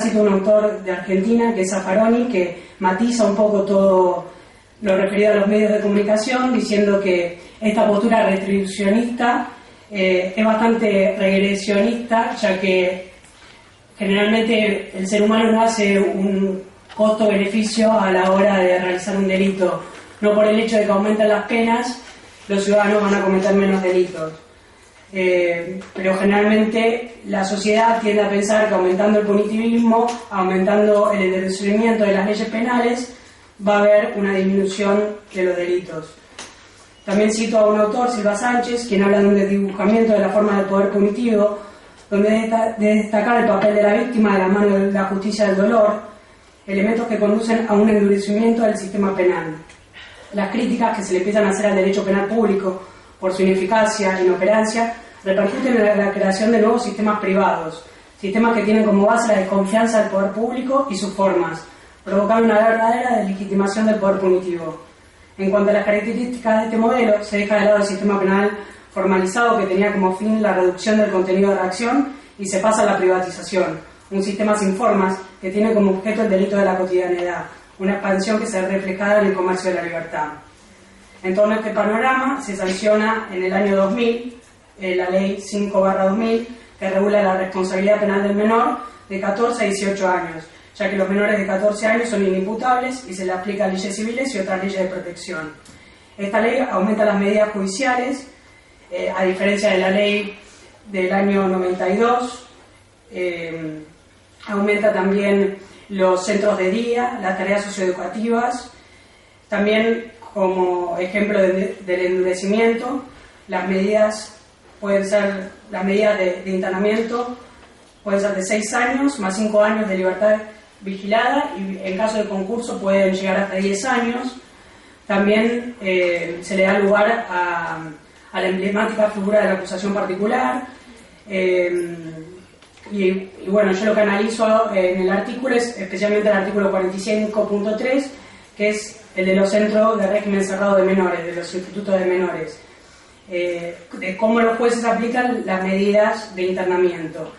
cito un autor de Argentina, que es Zaffaroni, que matiza un poco todo lo referido a los medios de comunicación, diciendo que esta postura retribucionista es bastante regresionista, ya que generalmente el ser humano no hace un costo-beneficio a la hora de realizar un delito. No por el hecho de que aumentan las penas, los ciudadanos van a cometer menos delitos. Pero generalmente la sociedad tiende a pensar que aumentando el punitivismo, aumentando el endurecimiento de las leyes penales, va a haber una disminución de los delitos. También cito a un autor, Silva Sánchez, quien habla de un desdibujamiento de la forma del poder punitivo, donde debe destacar el papel de la víctima de la mano de la justicia del dolor, elementos que conducen a un endurecimiento del sistema penal. Las críticas que se le empiezan a hacer al derecho penal público por su ineficacia e inoperancia repercuten en la creación de nuevos sistemas privados, sistemas que tienen como base la desconfianza del poder público y sus formas, provocando una verdadera deslegitimación del poder punitivo. En cuanto a las características de este modelo, se deja de lado el sistema penal formalizado que tenía como fin la reducción del contenido de reacción y se pasa a la privatización, un sistema sin formas que tiene como objeto el delito de la cotidianidad, una expansión que se ve reflejada en el comercio de la libertad. En torno a este panorama se sanciona en el año 2000 la Ley 5/2000, que regula la responsabilidad penal del menor de 14 a 18 años, ya que los menores de 14 años son inimputables y se le aplican leyes civiles y otras leyes de protección. Esta ley aumenta las medidas judiciales, a diferencia de la ley del año 92, aumenta también los centros de día, las tareas socioeducativas, también como ejemplo del endurecimiento, las medidas de internamiento pueden ser de 6 años más 5 años de libertad vigilada y en caso de concurso pueden llegar hasta 10 años. También se le da lugar a la emblemática figura de la acusación particular. Y bueno, yo lo que analizo en el artículo es especialmente el artículo 45.3, que es el de los centros de régimen cerrado de menores, de los institutos de menores, de cómo los jueces aplican las medidas de internamiento.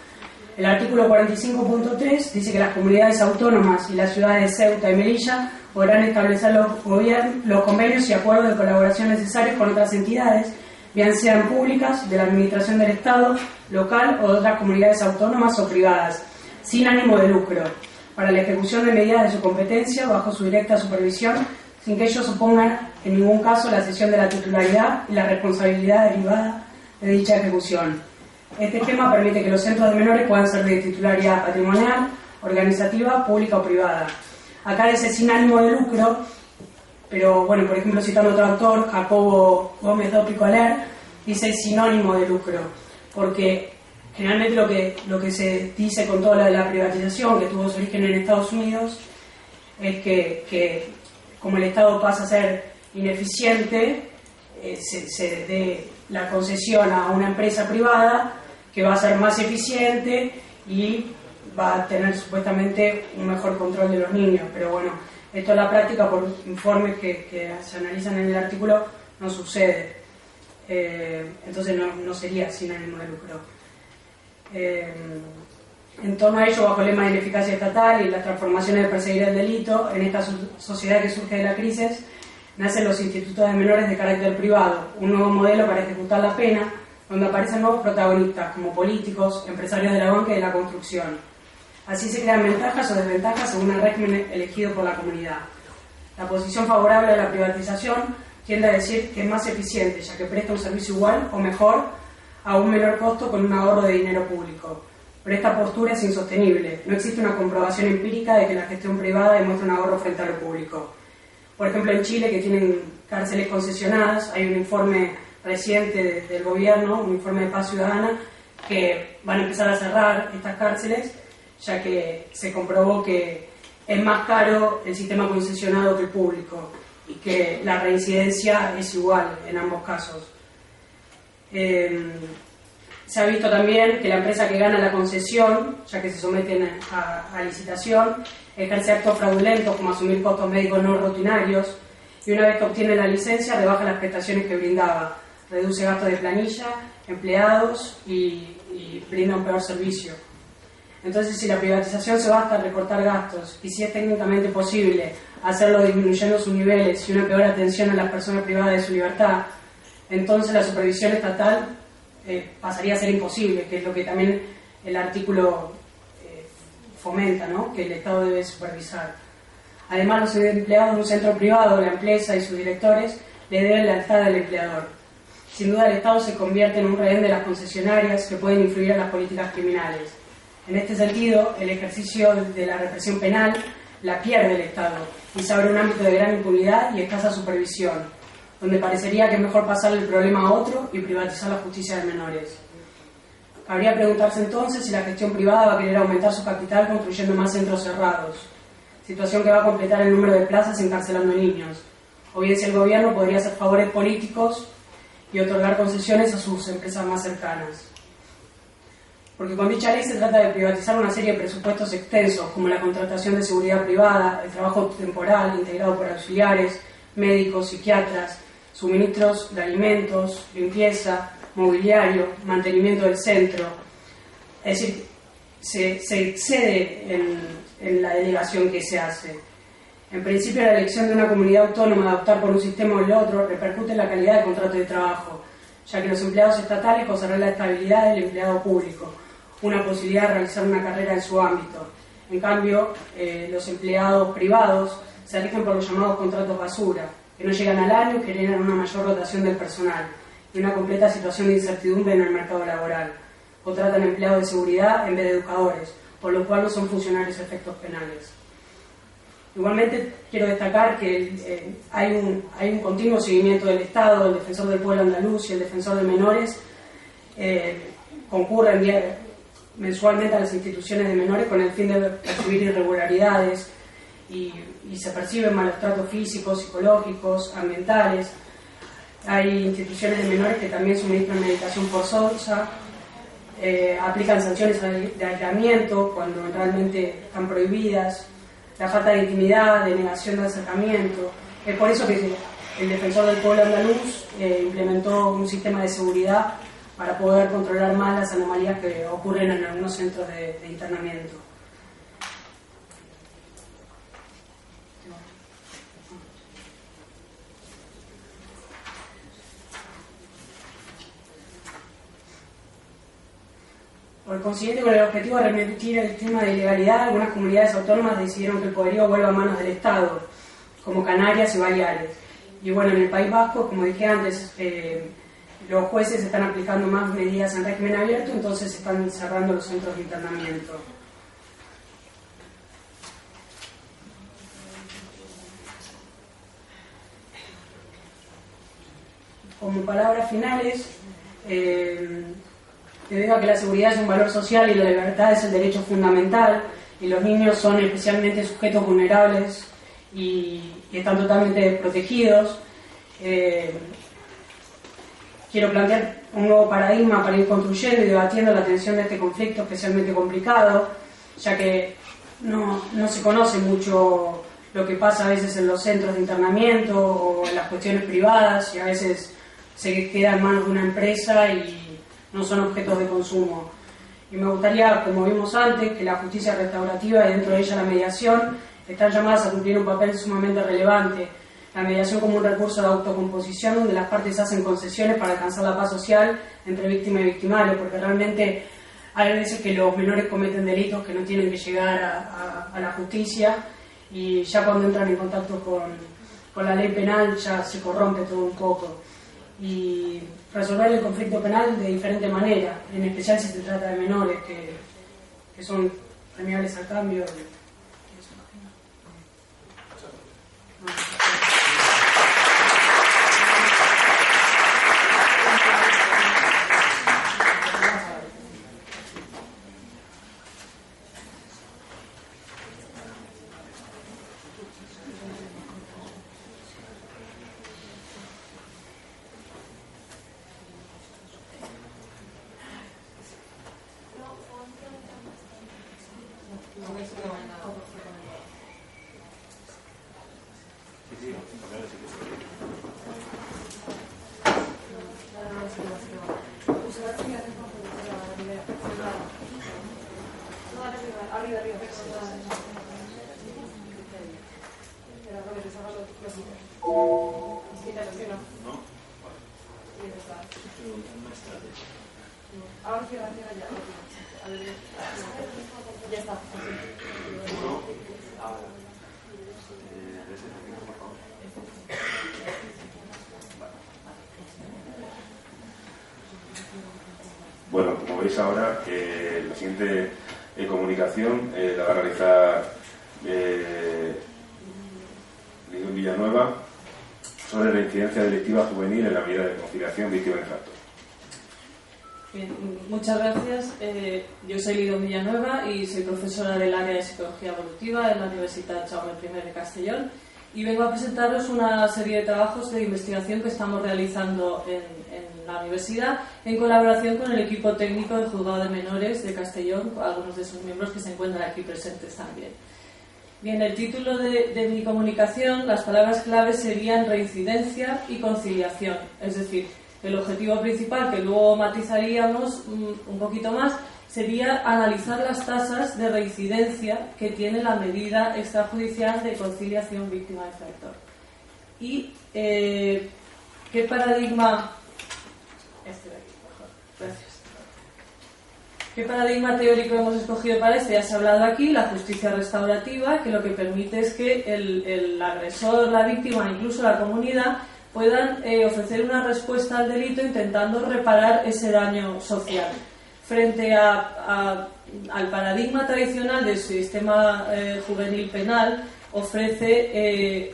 El artículo 45.3 dice que las comunidades autónomas y las ciudades de Ceuta y Melilla podrán establecer los convenios y acuerdos de colaboración necesarios con otras entidades, bien sean públicas, de la administración del Estado, local o de otras comunidades autónomas o privadas, sin ánimo de lucro, para la ejecución de medidas de su competencia bajo su directa supervisión, sin que ellos supongan en ningún caso la cesión de la titularidad y la responsabilidad derivada de dicha ejecución. Este esquema permite que los centros de menores puedan ser de titularidad patrimonial, organizativa, pública o privada. Acá dice sin ánimo de lucro, pero bueno, por ejemplo, citando otro autor, Jacobo Gómez Picoler, dice sinónimo de lucro, porque generalmente lo que se dice con todo lo de la privatización, que tuvo su origen en Estados Unidos, es que como el Estado pasa a ser ineficiente, se dé la concesión a una empresa privada que va a ser más eficiente y va a tener supuestamente un mejor control de los niños. Pero bueno, esto en la práctica, por informes que se analizan en el artículo, no sucede. Entonces no sería sin ánimo de lucro. En torno a ello, bajo el lema de la ineficacia estatal y las transformaciones de perseguir el delito, en esta sociedad que surge de la crisis, nacen los institutos de menores de carácter privado, un nuevo modelo para ejecutar la pena, donde aparecen nuevos protagonistas, como políticos, empresarios de la banca y de la construcción. Así se crean ventajas o desventajas según el régimen elegido por la comunidad. La posición favorable a la privatización tiende a decir que es más eficiente, ya que presta un servicio igual o mejor a un menor costo con un ahorro de dinero público. Pero esta postura es insostenible. No existe una comprobación empírica de que la gestión privada demuestre un ahorro frente a lo público. Por ejemplo, en Chile, que tienen cárceles concesionadas, hay un informe reciente del gobierno, un informe de Paz Ciudadana, que van a empezar a cerrar estas cárceles, ya que se comprobó que es más caro el sistema concesionado que el público y que la reincidencia es igual en ambos casos. Se ha visto también que la empresa que gana la concesión, ya que se someten a licitación, ejerce actos fraudulentos como asumir costos médicos no rutinarios y una vez que obtiene la licencia rebaja las prestaciones que brindaba, reduce gastos de planilla, empleados y brinda un peor servicio. Entonces, si la privatización se basta en recortar gastos y si es técnicamente posible hacerlo disminuyendo sus niveles y una peor atención a las personas privadas de su libertad, entonces la supervisión estatal pasaría a ser imposible, que es lo que también el artículo fomenta, ¿no? Que el Estado debe supervisar. Además, los empleados de un centro privado, la empresa y sus directores le deben lealtad al empleador. Sin duda, el Estado se convierte en un rehén de las concesionarias que pueden influir en las políticas criminales. En este sentido, el ejercicio de la represión penal la pierde el Estado y se abre un ámbito de gran impunidad y escasa supervisión, donde parecería que es mejor pasarle el problema a otro y privatizar la justicia de menores. Cabría preguntarse entonces si la gestión privada va a querer aumentar su capital construyendo más centros cerrados, situación que va a completar el número de plazas encarcelando niños, o bien si el gobierno podría hacer favores políticos y otorgar concesiones a sus empresas más cercanas. Porque con dicha ley se trata de privatizar una serie de presupuestos extensos, como la contratación de seguridad privada, el trabajo temporal integrado por auxiliares, médicos, psiquiatras, suministros de alimentos, limpieza, mobiliario, mantenimiento del centro. Es decir, se excede en la delegación que se hace. En principio, la elección de una comunidad autónoma de optar por un sistema o el otro repercute en la calidad del contrato de trabajo, ya que los empleados estatales gozarán la estabilidad del empleado público, una posibilidad de realizar una carrera en su ámbito. En cambio, los empleados privados se rigen por los llamados contratos basura, que no llegan al año y generan una mayor rotación del personal y una completa situación de incertidumbre en el mercado laboral, o tratan empleados de seguridad en vez de educadores, por lo cual no son funcionarios a efectos penales. Igualmente, quiero destacar que hay un continuo seguimiento del Estado, el Defensor del Pueblo Andaluz y el Defensor de Menores concurren mensualmente a las instituciones de menores con el fin de percibir irregularidades y se perciben malos tratos físicos, psicológicos, ambientales. Hay instituciones de menores que también suministran medicación forzosa, aplican sanciones de aislamiento cuando realmente están prohibidas, la falta de intimidad, de negación de acercamiento. Es por eso que el Defensor del Pueblo Andaluz implementó un sistema de seguridad para poder controlar más las anomalías que ocurren en algunos centros de internamiento. Por consiguiente, con el objetivo de revertir el clima de ilegalidad, algunas comunidades autónomas decidieron que el poderío vuelva a manos del Estado, como Canarias y Baleares. Y bueno, en el País Vasco, como dije antes, los jueces están aplicando más medidas en régimen abierto, entonces están cerrando los centros de internamiento. Como palabras finales, debido a que la seguridad es un valor social y la libertad es el derecho fundamental, y los niños son especialmente sujetos vulnerables y están totalmente desprotegidos, quiero plantear un nuevo paradigma para ir construyendo y debatiendo la atención de este conflicto especialmente complicado, ya que no se conoce mucho lo que pasa a veces en los centros de internamiento o en las cuestiones privadas, y a veces se queda en manos de una empresa y no son objetos de consumo. Y me gustaría, como vimos antes, que la justicia restaurativa y dentro de ella la mediación están llamadas a cumplir un papel sumamente relevante. La mediación como un recurso de autocomposición donde las partes hacen concesiones para alcanzar la paz social entre víctima y victimario, porque realmente hay veces que los menores cometen delitos que no tienen que llegar a la justicia, y ya cuando entran en contacto con la ley penal ya se corrompe todo un poco. Y resolver el conflicto penal de diferente manera, en especial si se trata de menores que son premiables al cambio. arriba. Ahora cierra ya. Ya está. Bueno, como veis ahora, la siguiente comunicación la va a realizar Lidio Villanueva sobre la incidencia delictiva juvenil en la medida de conciliación víctima-infractor. Bien, muchas gracias. Yo soy Lidio Villanueva y soy profesora del área de Psicología Evolutiva en la Universitat Jaume I de Castellón, y vengo a presentaros una serie de trabajos de investigación que estamos realizando en la universidad en colaboración con el equipo técnico del Juzgado de Menores de Castellón, algunos de sus miembros que se encuentran aquí presentes también. Bien, el título de mi comunicación, las palabras claves serían reincidencia y conciliación, es decir, el objetivo principal, que luego matizaríamos un poquito más, sería analizar las tasas de reincidencia que tiene la medida extrajudicial de conciliación víctima-infractor. Y qué paradigma... Este de aquí, mejor. Gracias. ¿Qué paradigma teórico hemos escogido para este? Ya se ha hablado aquí, la justicia restaurativa, que lo que permite es que el agresor, la víctima, incluso la comunidad, puedan ofrecer una respuesta al delito intentando reparar ese daño social. Frente al paradigma tradicional del sistema juvenil penal, ofrece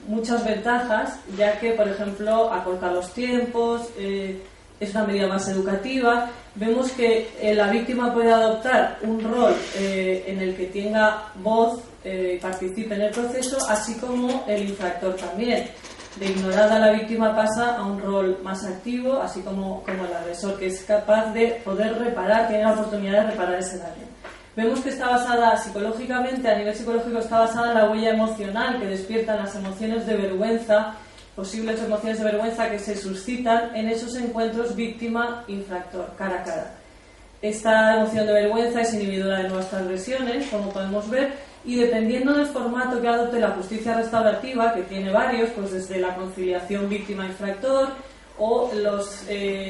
muchas ventajas, ya que, por ejemplo, acorta los tiempos, es una medida más educativa. Vemos que la víctima puede adoptar un rol en el que tenga voz y participe en el proceso, así como el infractor también. De ignorada la víctima pasa a un rol más activo, así como el agresor, que es capaz de poder reparar, tiene la oportunidad de reparar ese daño. Vemos que está basada psicológicamente, a nivel psicológico está basada en la huella emocional que despiertan las emociones de vergüenza, posibles emociones de vergüenza que se suscitan en esos encuentros víctima-infractor, cara a cara. Esta emoción de vergüenza es inhibidora de nuevas transgresiones, como podemos ver, y dependiendo del formato que adopte la justicia restaurativa, que tiene varios, pues desde la conciliación víctima-infractor o los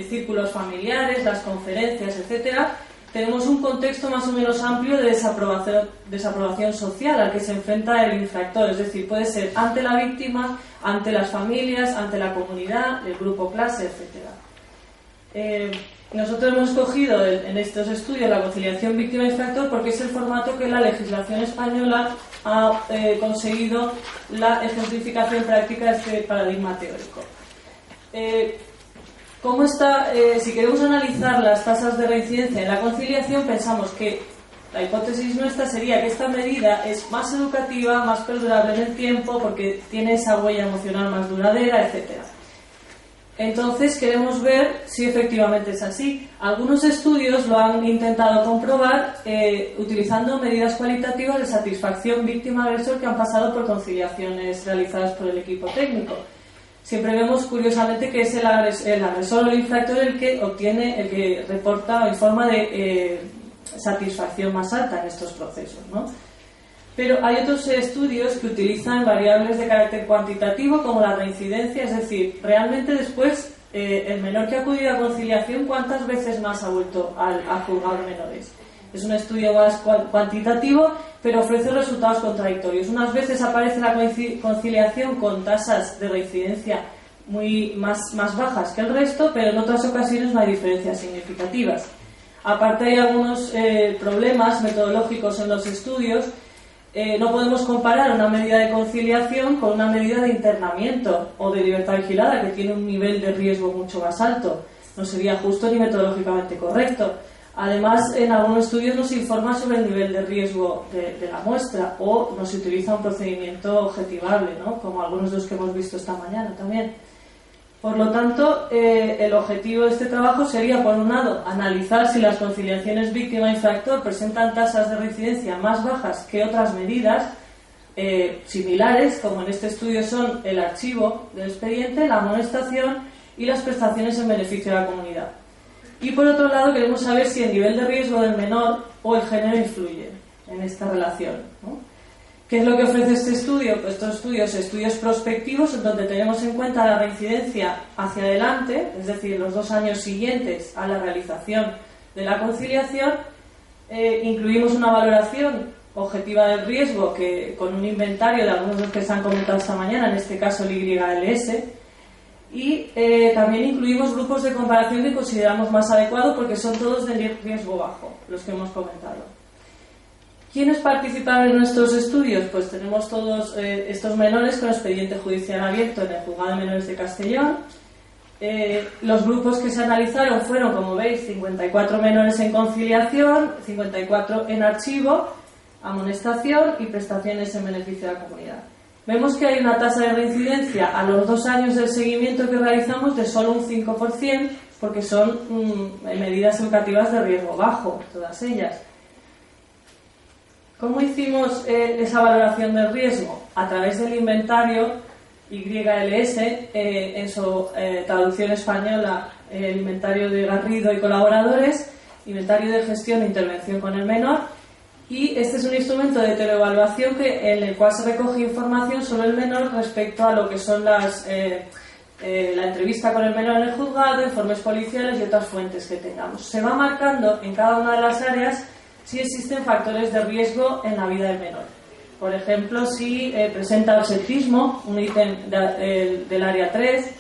círculos familiares, las conferencias, etcétera, tenemos un contexto más o menos amplio de desaprobación social al que se enfrenta el infractor, es decir, puede ser ante la víctima, ante las familias, ante la comunidad, el grupo clase, etcétera. Nosotros hemos escogido en estos estudios la conciliación víctima-infractor porque es el formato que la legislación española ha conseguido la ejemplificación práctica de este paradigma teórico. ¿Cómo está? Si queremos analizar las tasas de reincidencia en la conciliación, pensamos que la hipótesis nuestra sería que esta medida es más educativa, más perdurable en el tiempo, porque tiene esa huella emocional más duradera, etcétera. Entonces queremos ver si efectivamente es así. Algunos estudios lo han intentado comprobar utilizando medidas cualitativas de satisfacción víctima-agresor que han pasado por conciliaciones realizadas por el equipo técnico. Siempre vemos curiosamente que es el agresor o el infractor el que reporta o informa de satisfacción más alta en estos procesos, ¿no? Pero hay otros estudios que utilizan variables de carácter cuantitativo como la reincidencia, es decir, realmente después el menor que ha acudido a conciliación, ¿cuántas veces más ha vuelto al juzgado de menores? Es un estudio más cuantitativo, pero ofrece resultados contradictorios. Unas veces aparece la conciliación con tasas de reincidencia más bajas que el resto, pero en otras ocasiones no hay diferencias significativas. Aparte hay algunos problemas metodológicos en los estudios. No podemos comparar una medida de conciliación con una medida de internamiento o de libertad vigilada, que tiene un nivel de riesgo mucho más alto. No sería justo ni metodológicamente correcto. Además, en algunos estudios no se informa sobre el nivel de riesgo de la muestra o no se utiliza un procedimiento objetivable, ¿no? Como algunos de los que hemos visto esta mañana también. Por lo tanto, el objetivo de este trabajo sería, por un lado, analizar si las conciliaciones víctima-infractor presentan tasas de reincidencia más bajas que otras medidas similares, como en este estudio son el archivo del expediente, la amonestación y las prestaciones en beneficio de la comunidad. Y por otro lado queremos saber si el nivel de riesgo del menor o el género influye en esta relación, ¿no? ¿Qué es lo que ofrece este estudio? Pues estos estudios prospectivos, en donde tenemos en cuenta la reincidencia hacia adelante, es decir, los 2 años siguientes a la realización de la conciliación. Incluimos una valoración objetiva del riesgo que, con un inventario de algunos de los que se han comentado esta mañana, en este caso el YLS, y también incluimos grupos de comparación que consideramos más adecuados porque son todos de riesgo bajo, los que hemos comentado. ¿Quiénes participaron en nuestros estudios? Pues tenemos todos estos menores con expediente judicial abierto en el Juzgado de Menores de Castellón. Los grupos que se analizaron fueron, como veis, 54 menores en conciliación, 54 en archivo, amonestación y prestaciones en beneficio de la comunidad. Vemos que hay una tasa de reincidencia a los 2 años del seguimiento que realizamos de solo un 5%, porque son medidas educativas de riesgo bajo, todas ellas. ¿Cómo hicimos esa valoración del riesgo? A través del inventario YLS, en su traducción española, el inventario de Garrido y colaboradores, inventario de gestión e intervención con el menor, y este es un instrumento de heteroevaluación en el cual se recoge información sobre el menor respecto a lo que son la entrevista con el menor en el juzgado, informes policiales y otras fuentes que tengamos. Se va marcando en cada una de las áreas si existen factores de riesgo en la vida del menor. Por ejemplo, si presenta absentismo, un ítem del área 3,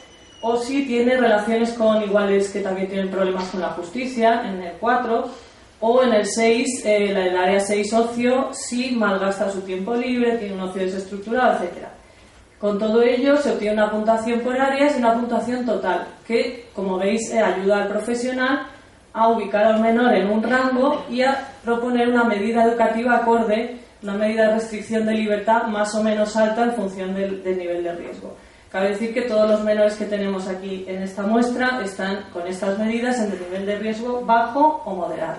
o si tiene relaciones con iguales que también tienen problemas con la justicia, en el 4, o en el 6, el área 6 ocio, si malgasta su tiempo libre, tiene un ocio desestructurado, etc. Con todo ello se obtiene una puntuación por áreas y una puntuación total, que, como veis, ayuda al profesional a ubicar al menor en un rango y a proponer una medida educativa acorde, una medida de restricción de libertad más o menos alta en función del nivel de riesgo. Cabe decir que todos los menores que tenemos aquí en esta muestra están con estas medidas en el nivel de riesgo bajo o moderado.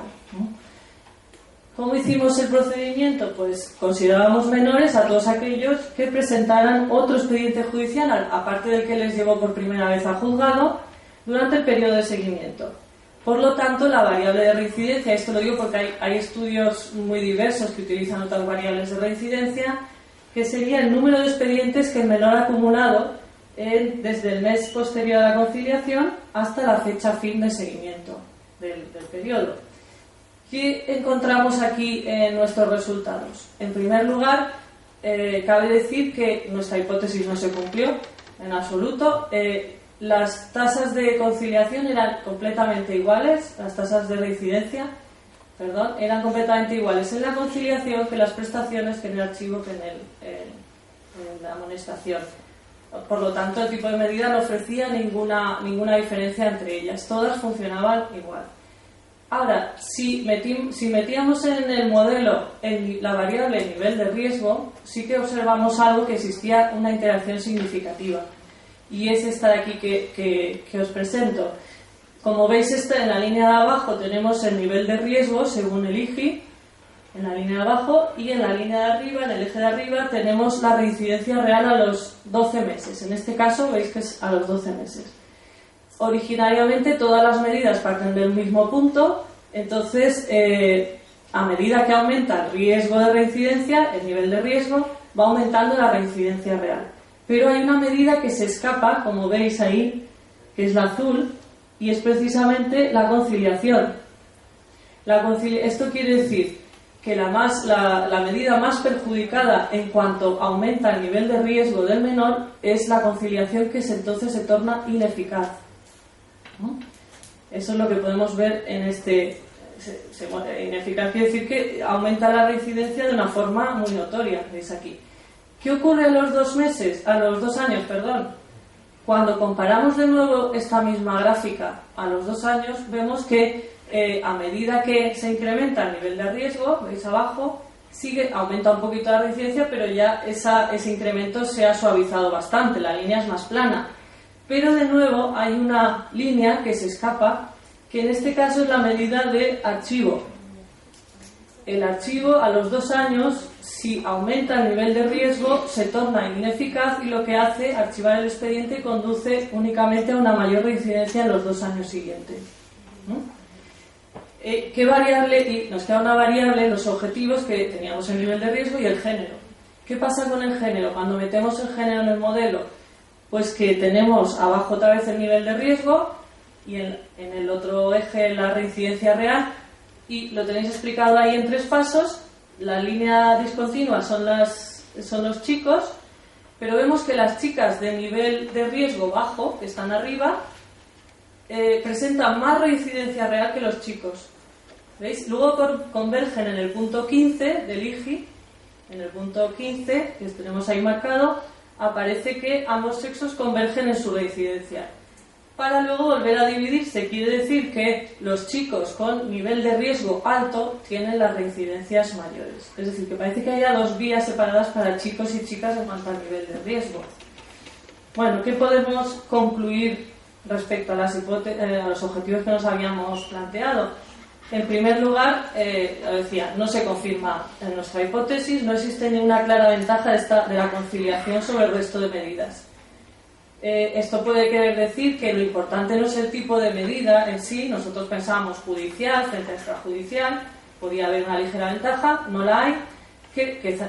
¿Cómo hicimos el procedimiento? Pues considerábamos menores a todos aquellos que presentaran otro expediente judicial, aparte del que les llevó por primera vez al juzgado, durante el periodo de seguimiento. Por lo tanto, la variable de reincidencia, esto lo digo porque hay estudios muy diversos que utilizan otras variables de reincidencia, que sería el número de expedientes que el menor ha acumulado desde el mes posterior a la conciliación hasta la fecha fin de seguimiento del periodo. ¿Qué encontramos aquí en nuestros resultados? En primer lugar, cabe decir que nuestra hipótesis no se cumplió en absoluto. Las tasas de conciliación eran completamente iguales, las tasas de reincidencia, eran completamente iguales en la conciliación que las prestaciones, que en el archivo, que en la amonestación. Por lo tanto, el tipo de medida no ofrecía ninguna diferencia entre ellas, todas funcionaban igual. Ahora, si metíamos en el modelo la variable nivel de riesgo, sí que observamos algo, que existía una interacción significativa. Y es esta de aquí que os presento. Como veis, en la línea de abajo tenemos el nivel de riesgo según el IGI, en la línea de abajo, y en la línea de arriba, en el eje de arriba, tenemos la reincidencia real a los 12 meses. En este caso veis que es a los 12 meses. Originariamente todas las medidas parten del mismo punto, entonces a medida que aumenta el riesgo de reincidencia, el nivel de riesgo, va aumentando la reincidencia real. Pero hay una medida que se escapa, como veis ahí, que es la azul, y es precisamente la conciliación. Esto quiere decir que la medida más perjudicada en cuanto aumenta el nivel de riesgo del menor es la conciliación, que entonces se torna ineficaz. ¿No? Eso es lo que podemos ver en ineficaz quiere decir que aumenta la reincidencia de una forma muy notoria, veis aquí. ¿Qué ocurre a los 2 años? Cuando comparamos de nuevo esta misma gráfica a los 2 años, vemos que a medida que se incrementa el nivel de riesgo, veis abajo, aumenta un poquito la reincidencia, pero ya ese incremento se ha suavizado bastante, la línea es más plana. Pero de nuevo hay una línea que se escapa, que en este caso es la medida de archivo. El archivo a los 2 años, si aumenta el nivel de riesgo, se torna ineficaz, y lo que hace, archivar el expediente, conduce únicamente a una mayor reincidencia en los 2 años siguientes. ¿No? ¿Qué variable? Y nos queda una variable, los objetivos que teníamos el nivel de riesgo y el género. ¿Qué pasa con el género? Cuando metemos el género en el modelo, pues que tenemos abajo otra vez el nivel de riesgo y en el otro eje la reincidencia real, y lo tenéis explicado ahí en 3 pasos. La línea discontinua son los chicos, pero vemos que las chicas de nivel de riesgo bajo, que están arriba, presentan más reincidencia real que los chicos. ¿Veis? Luego convergen en el punto 15 del IGI, en el punto 15, que tenemos ahí marcado, aparece que ambos sexos convergen en su reincidencia. Para luego volver a dividirse, quiere decir que los chicos con nivel de riesgo alto tienen las reincidencias mayores. Es decir, que parece que haya 2 vías separadas para chicos y chicas en cuanto al nivel de riesgo. Bueno, ¿qué podemos concluir respecto a los objetivos que nos habíamos planteado? En primer lugar, decía, no se confirma en nuestra hipótesis, no existe ninguna clara ventaja de la conciliación sobre el resto de medidas. Esto puede querer decir que lo importante no es el tipo de medida en sí. Nosotros pensábamos judicial frente a extrajudicial, podía haber una ligera ventaja, no la hay.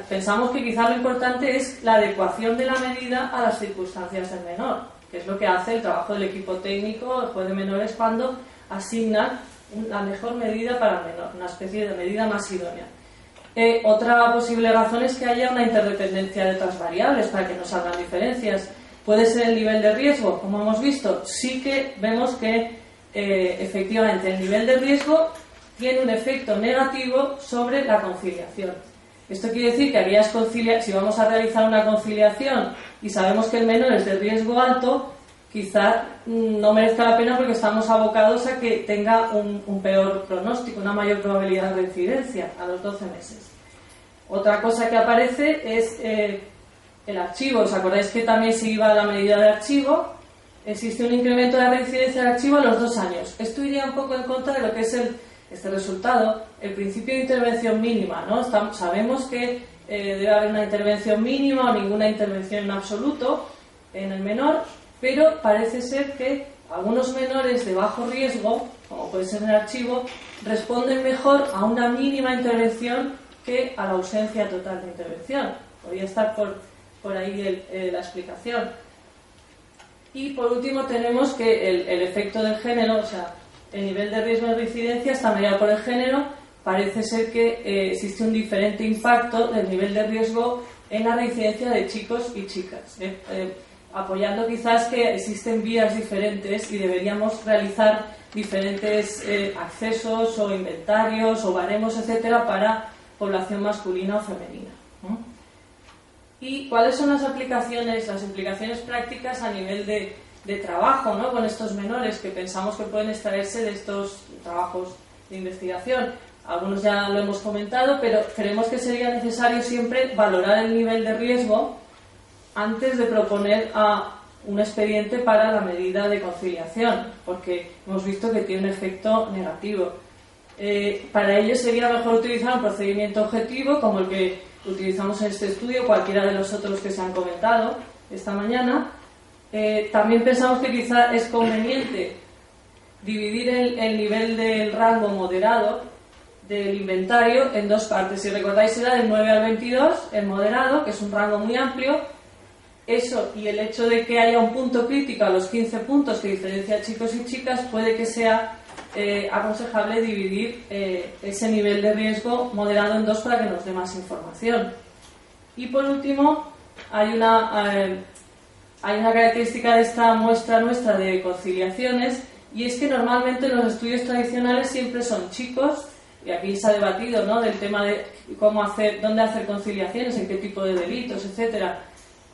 Pensamos que quizás lo importante es la adecuación de la medida a las circunstancias del menor, que es lo que hace el trabajo del equipo técnico, el juez de menores, cuando asigna la mejor medida para el menor, una especie de medida más idónea. Otra posible razón es que haya una interdependencia de otras variables para que no salgan diferencias. ¿Puede ser el nivel de riesgo? Como hemos visto, sí que vemos que efectivamente el nivel de riesgo tiene un efecto negativo sobre la conciliación. Esto quiere decir que si vamos a realizar una conciliación y sabemos que el menor es de riesgo alto, quizá no merezca la pena porque estamos abocados a que tenga un peor pronóstico, una mayor probabilidad de reincidencia a los 12 meses. Otra cosa que aparece es el archivo. ¿Os acordáis que también se iba a la medida de archivo? Existe un incremento de la reincidencia del archivo a los 2 años. Esto iría un poco en contra de lo que es este resultado, el principio de intervención mínima, ¿no? Sabemos que debe haber una intervención mínima o ninguna intervención en absoluto en el menor, pero parece ser que algunos menores de bajo riesgo, como puede ser en el archivo, responden mejor a una mínima intervención que a la ausencia total de intervención. Podría estar por ahí la explicación. Y por último tenemos que el efecto del género, o sea, el nivel de riesgo de reincidencia está mediado por el género. Parece ser que existe un diferente impacto del nivel de riesgo en la reincidencia de chicos y chicas, apoyando quizás que existen vías diferentes y deberíamos realizar diferentes accesos o inventarios o baremos, etcétera, para población masculina o femenina, ¿no? ¿Y cuáles son las implicaciones prácticas a nivel de trabajo, ¿no?, con estos menores que pensamos que pueden extraerse de estos trabajos de investigación? Algunos ya lo hemos comentado, pero creemos que sería necesario siempre valorar el nivel de riesgo antes de proponer a un expediente para la medida de conciliación, porque hemos visto que tiene un efecto negativo. Para ello sería mejor utilizar un procedimiento objetivo como el que utilizamos en este estudio, cualquiera de los otros que se han comentado esta mañana. También pensamos que quizá es conveniente dividir el nivel del rango moderado del inventario en 2 partes. Si recordáis, era del 9 al 22, el moderado, que es un rango muy amplio. Eso y el hecho de que haya un punto crítico a los 15 puntos que diferencia chicos y chicas, puede que sea aconsejable dividir ese nivel de riesgo moderado en 2 para que nos dé más información. Y por último, hay una característica de esta muestra nuestra de conciliaciones, y es que normalmente los estudios tradicionales siempre son chicos, y aquí se ha debatido, ¿no?, del tema de dónde hacer conciliaciones, en qué tipo de delitos, etcétera.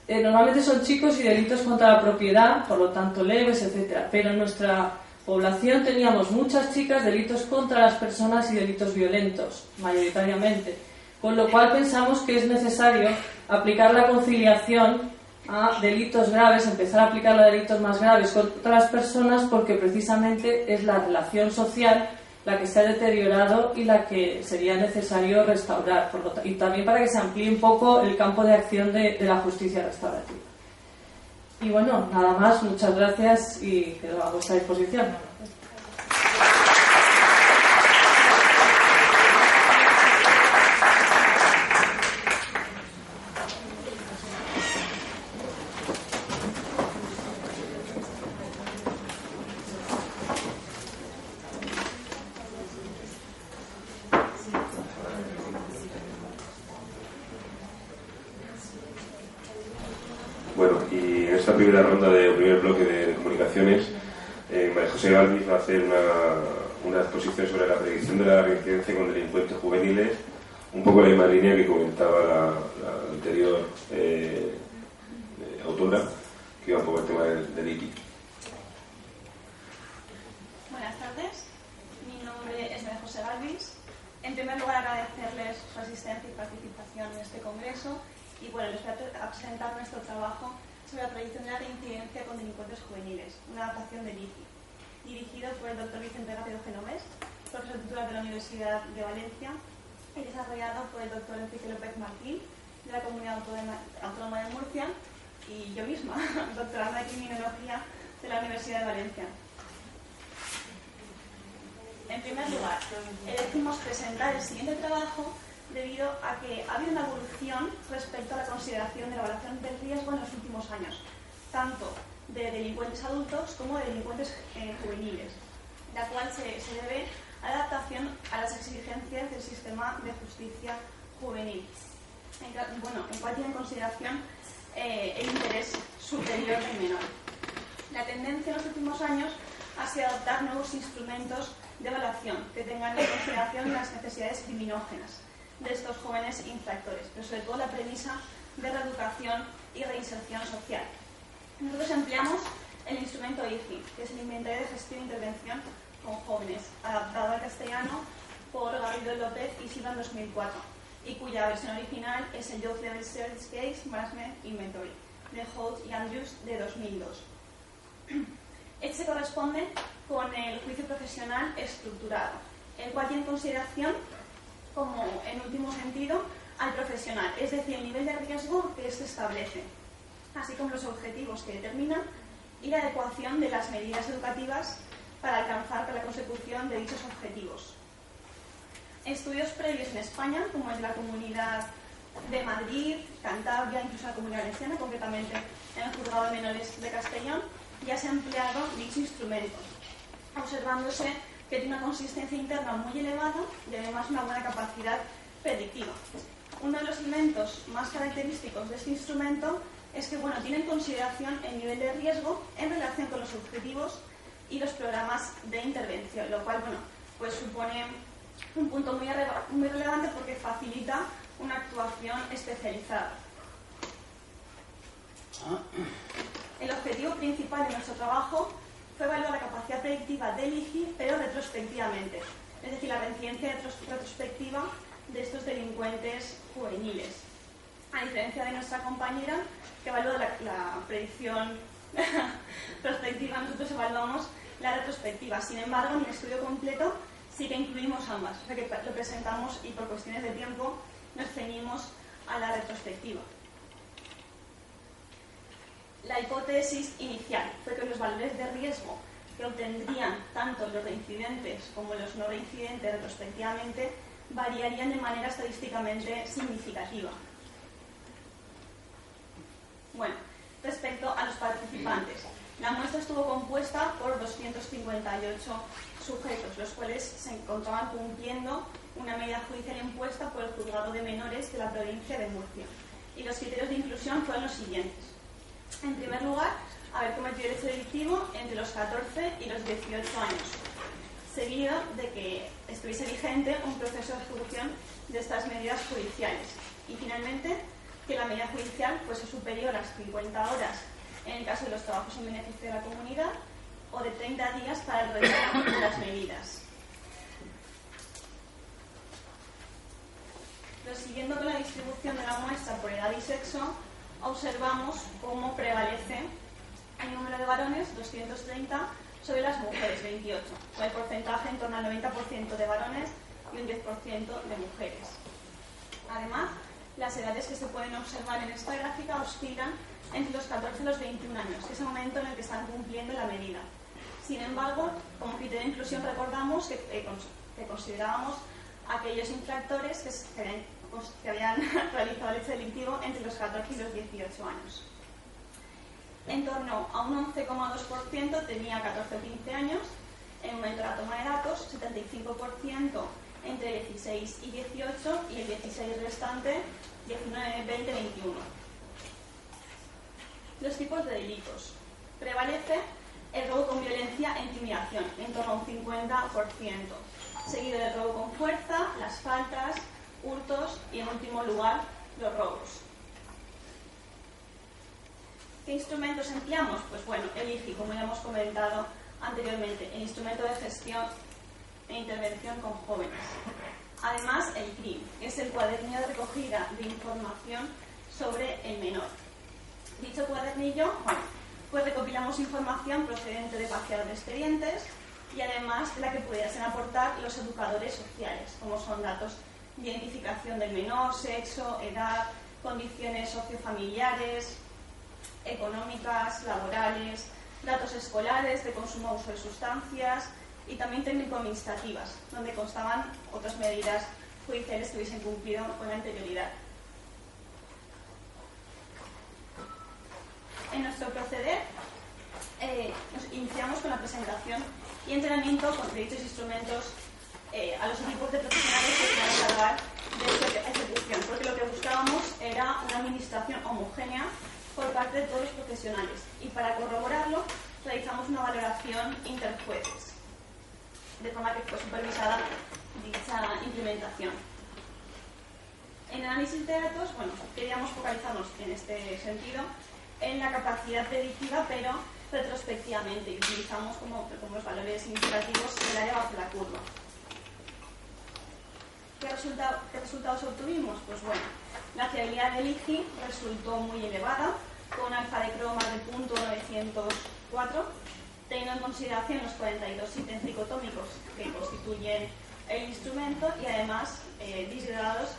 Normalmente son chicos y delitos contra la propiedad, por lo tanto leves, etcétera. Pero en nuestra población teníamos muchas chicas, delitos contra las personas y delitos violentos, mayoritariamente. Con lo cual pensamos que es necesario aplicar la conciliación a delitos graves, empezar a aplicarla a delitos más graves contra las personas, porque precisamente es la relación social la que se ha deteriorado y la que sería necesario restaurar, y también para que se amplíe un poco el campo de acción de la justicia restaurativa. Y bueno, nada más, muchas gracias y quedo a vuestra disposición. Bueno, y en esta primera ronda del primer bloque de comunicaciones, María José Galvis va a hacer una exposición sobre la predicción de la reincidencia con delincuentes juveniles, un poco la misma línea que comentaba la anterior autora, que iba un poco el tema del IPI. Buenas tardes, mi nombre es María José Galvis. En primer lugar, agradecerles su asistencia y participación en este congreso y bueno, les voy a presentar nuestro trabajo sobre la predicción de la reincidencia con delincuentes juveniles, una adaptación del ICI, dirigido por el doctor Vicente Garrido Genovés, profesor titular de la Universidad de Valencia, y desarrollado por el doctor Enrique López Martín, de la Comunidad Autónoma de Murcia, y yo misma, doctoranda de Criminología de la Universidad de Valencia. En primer lugar, elegimos presentar el siguiente trabajo debido a que ha habido una evolución respecto a la consideración de la evaluación del riesgo en los últimos años, tanto de delincuentes adultos como de delincuentes juveniles, la cual se debe a la adaptación a las exigencias del sistema de justicia juvenil, en cual tiene en consideración el interés superior del menor. La tendencia en los últimos años ha sido adoptar nuevos instrumentos de evaluación que tengan en consideración las necesidades criminógenas de estos jóvenes infractores, pero sobre todo la premisa de reeducación y reinserción social. Nosotros empleamos el instrumento ICI, que es el Inventario de Gestión e Intervención con Jóvenes, adaptado al castellano por Garrido López y Silva en 2004, y cuya versión original es el Youth Level Service Case Management Inventory, de Holt y Andrews de 2002. Este se corresponde con el juicio profesional estructurado, el cual tiene en consideración, como en último sentido, al profesional, es decir, el nivel de riesgo que éste establece, así como los objetivos que determina y la adecuación de las medidas educativas para alcanzar la consecución de dichos objetivos. Estudios previos en España, como es la Comunidad de Madrid, Cantabria, incluso la Comunidad Valenciana, concretamente en el Juzgado de Menores de Castellón, ya se ha empleado dicho instrumento, observándose que tiene una consistencia interna muy elevada y además una buena capacidad predictiva. Uno de los elementos más característicos de este instrumento es que tiene en consideración el nivel de riesgo en relación con los objetivos y los programas de intervención, lo cual pues supone un punto muy relevante porque facilita una actuación especializada. El objetivo principal de nuestro trabajo fue evaluar la capacidad predictiva del ICI, pero retrospectivamente, es decir, la reincidencia retrospectiva de estos delincuentes juveniles. A diferencia de nuestra compañera, que evaluó la predicción prospectiva, nosotros evaluamos la retrospectiva. Sin embargo, en el estudio completo sí que incluimos ambas, o sea que lo presentamos y por cuestiones de tiempo nos ceñimos a la retrospectiva. La hipótesis inicial fue que los valores de riesgo que obtendrían tanto los reincidentes como los no reincidentes retrospectivamente variarían de manera estadísticamente significativa. Respecto a los participantes, la muestra estuvo compuesta por 258 sujetos, los cuales se encontraban cumpliendo una medida judicial impuesta por el Juzgado de Menores de la provincia de Murcia. Y los criterios de inclusión fueron los siguientes. En primer lugar, haber cometido el hecho delictivo entre los 14 y los 18 años, seguido de que estuviese vigente un proceso de ejecución de estas medidas judiciales. Y finalmente, que la medida judicial fuese superior a las 50 horas en el caso de los trabajos en beneficio de la comunidad o de 30 días para el resto de las medidas. Siguiendo con la distribución de la muestra por edad y sexo, observamos cómo prevalece el número de varones, 230, sobre las mujeres, 28, con el porcentaje en torno al 90% de varones y un 10% de mujeres. Además, las edades que se pueden observar en esta gráfica oscilan entre los 14 y los 21 años, que es el momento en el que están cumpliendo la medida. Sin embargo, como criterio de inclusión recordamos que considerábamos aquellos infractores que habían realizado el hecho delictivo entre los 14 y los 18 años. En torno a un 11,2% tenía 14 o 15 años, en el momento de la toma de datos, 75% entre 16 y 18 y el 16 restante 19, 20, 21. Los tipos de delitos. Prevalece el robo con violencia e intimidación, en torno a un 50%, seguido del robo con fuerza, las faltas, hurtos y, en último lugar, los robos. ¿Qué instrumentos empleamos? Pues bueno, el IGI, como ya hemos comentado anteriormente, el instrumento de gestión e intervención con jóvenes. Además, el CRIM, que es el cuadernillo de recogida de información sobre el menor. Dicho cuadernillo, pues recopilamos información procedente de vaciado de expedientes y además de la que pudiesen aportar los educadores sociales, como son datos de identificación del menor, sexo, edad, condiciones sociofamiliares, económicas, laborales, datos escolares, de consumo o uso de sustancias y también técnico-administrativas, donde constaban otras medidas judiciales que hubiesen cumplido con la anterioridad. En nuestro proceder nos iniciamos con la presentación y entrenamiento con dichos instrumentos a los equipos de profesionales que se van a encargar de su ejecución, porque lo que buscábamos era una administración homogénea por parte de todos los profesionales, y para corroborarlo realizamos una valoración interjueces, de forma que fue supervisada dicha implementación. En análisis de datos, queríamos focalizarnos en este sentido en la capacidad predictiva, pero retrospectivamente, y utilizamos como los valores significativos el área bajo la curva. ¿Qué resultados obtuvimos? Pues bueno, la fiabilidad del IGI resultó muy elevada, con un alfa de croma de 0.904, teniendo en consideración los 42 ítems tricotómicos que constituyen el instrumento y además disgregados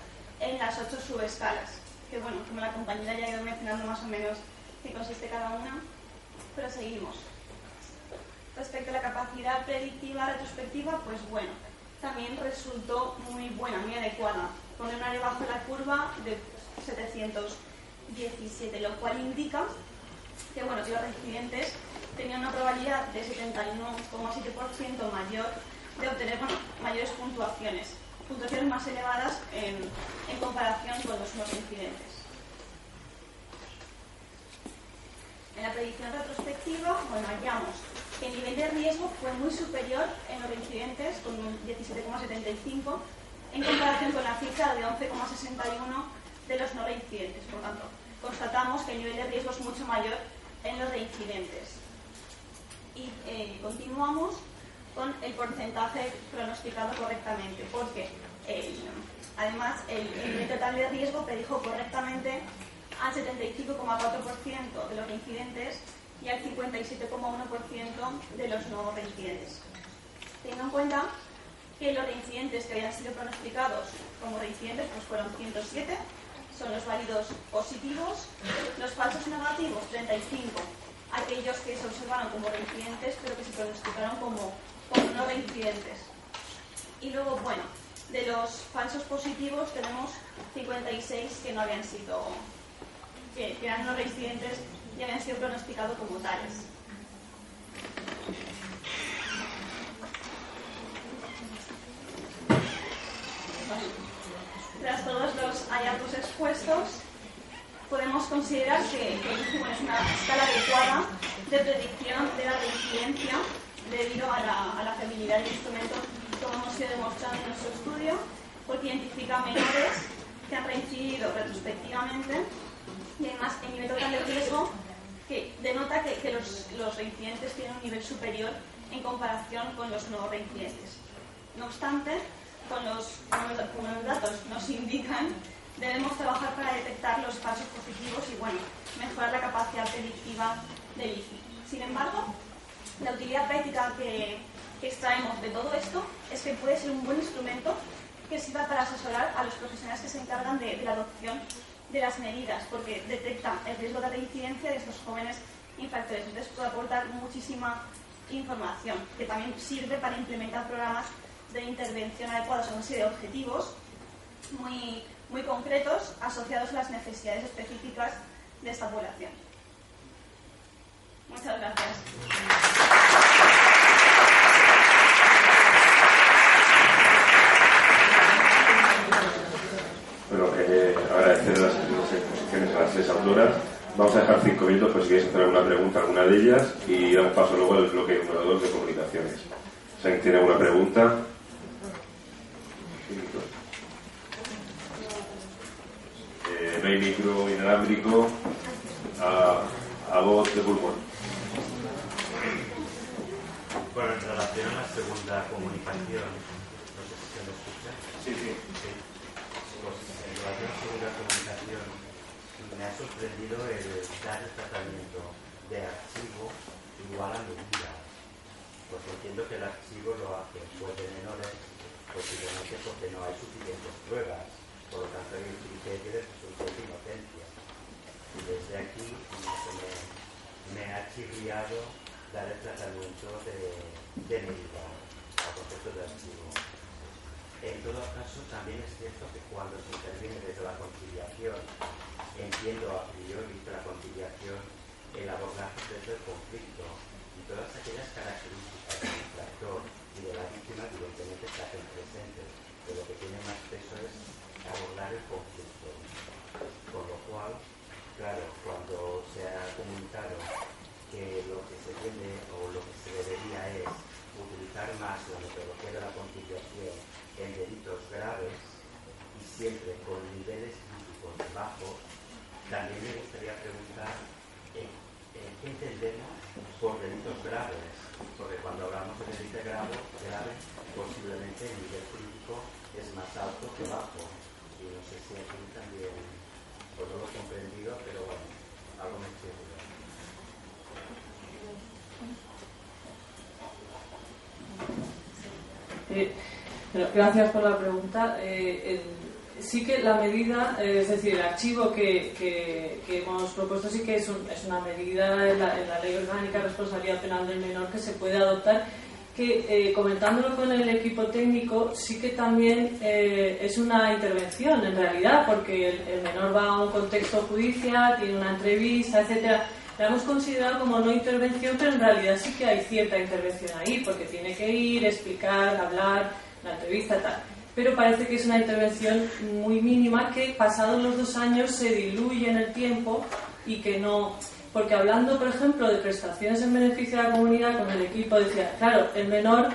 en las 8 subescalas, que como la compañera ya ha ido mencionando más o menos qué consiste cada una, pero seguimos. Respecto a la capacidad predictiva retrospectiva, pues también resultó muy buena, muy adecuada, con un área bajo la curva de 717, lo cual indica que los reincidentes tenían una probabilidad de 71,7% mayor de obtener mayores puntuaciones más elevadas en comparación con los no reincidentes. En la predicción retrospectiva, hallamos que el nivel de riesgo fue muy superior en los reincidentes, con un 17,75, en comparación con la cifra de 11,61 de los no reincidentes. Por tanto, constatamos que el nivel de riesgo es mucho mayor en los reincidentes. Y continuamos con el porcentaje pronosticado correctamente, porque además el nivel total de riesgo predijo correctamente al 75,4% de los reincidentes y al 57,1% de los no reincidentes. Teniendo en cuenta que los reincidentes que habían sido pronosticados como reincidentes fueron 107, son los válidos positivos, los falsos negativos 35, aquellos que se observaron como reincidentes pero que se pronosticaron como no reincidentes. Y luego, de los falsos positivos tenemos 56 que no habían sido, que eran no reincidentes y habían sido pronosticados como tales. Tras todos los hallazgos expuestos, podemos considerar que es una escala adecuada de predicción de la reincidencia debido a la fiabilidad del instrumento, como hemos ido demostrando en nuestro estudio, porque identifica menores que han reincidido retrospectivamente y además el nivel total de riesgo que denota que los reincidentes tienen un nivel superior en comparación con los no reincidentes. No obstante, como los datos nos indican, debemos trabajar para detectar los falsos positivos y mejorar la capacidad predictiva del IGI. Sin embargo, la utilidad práctica que extraemos de todo esto es que puede ser un buen instrumento que sirva para asesorar a los profesionales que se encargan de la adopción de las medidas, porque detecta el riesgo de reincidencia de estos jóvenes infractores. Entonces puede aportar muchísima información que también sirve para implementar programas de intervención adecuados a una serie de objetivos muy concretos asociados a las necesidades específicas de esta población. Muchas gracias. Bueno, agradecer las exposiciones a las tres autoras. Vamos a dejar 5 minutos por si queréis hacer alguna pregunta, alguna de ellas, y damos paso luego al bloque número 2 de comunicaciones. Si alguien tiene alguna pregunta. No hay micro inalámbrico. A voz de pulmón. Bueno, en relación a la segunda comunicación, no sé si se me escucha. Sí. Pues en relación a la segunda comunicación, me ha sorprendido el dar el tratamiento de archivo igual a medida. Porque entiendo que el archivo lo hace pues de menores, posiblemente porque no hay suficientes pruebas, por lo tanto hay un criterio de presunción de inocencia. Y desde aquí me ha chirriado dar el tratamiento de medida al concepto de archivo. En todo caso, también es cierto que cuando se interviene desde la conciliación, entiendo a priori que la conciliación, el abordaje desde el conflicto y todas aquellas características del infractor y de la víctima evidentemente se hacen presentes, pero lo que tiene más peso es abordar el conflicto. Con lo cual, claro, cuando se ha comunicado que lo que se tiene o lo que se debería es utilizar más la metodología de la conciliación en delitos graves y siempre con niveles críticos bajos, también me gustaría preguntar ¿qué entendemos por delitos graves? Porque cuando hablamos de delito grave, posiblemente el nivel crítico es más alto que bajo. Y no sé si aquí también, pues no lo he comprendido, pero bueno, algo me quiero. Gracias por la pregunta. Sí que la medida, es decir, el archivo que hemos propuesto sí que es una medida en la Ley Orgánica de Responsabilidad Penal del Menor que se puede adoptar, que comentándolo con el equipo técnico sí que también es una intervención en realidad, porque el menor va a un contexto judicial, tiene una entrevista, etcétera. La hemos considerado como no intervención, pero en realidad sí que hay cierta intervención ahí, porque tiene que ir, explicar, hablar, la entrevista, tal. Pero parece que es una intervención muy mínima que pasados los 2 años se diluye en el tiempo y que no... Porque hablando, por ejemplo, de prestaciones en beneficio de la comunidad con el equipo, decía, claro, el menor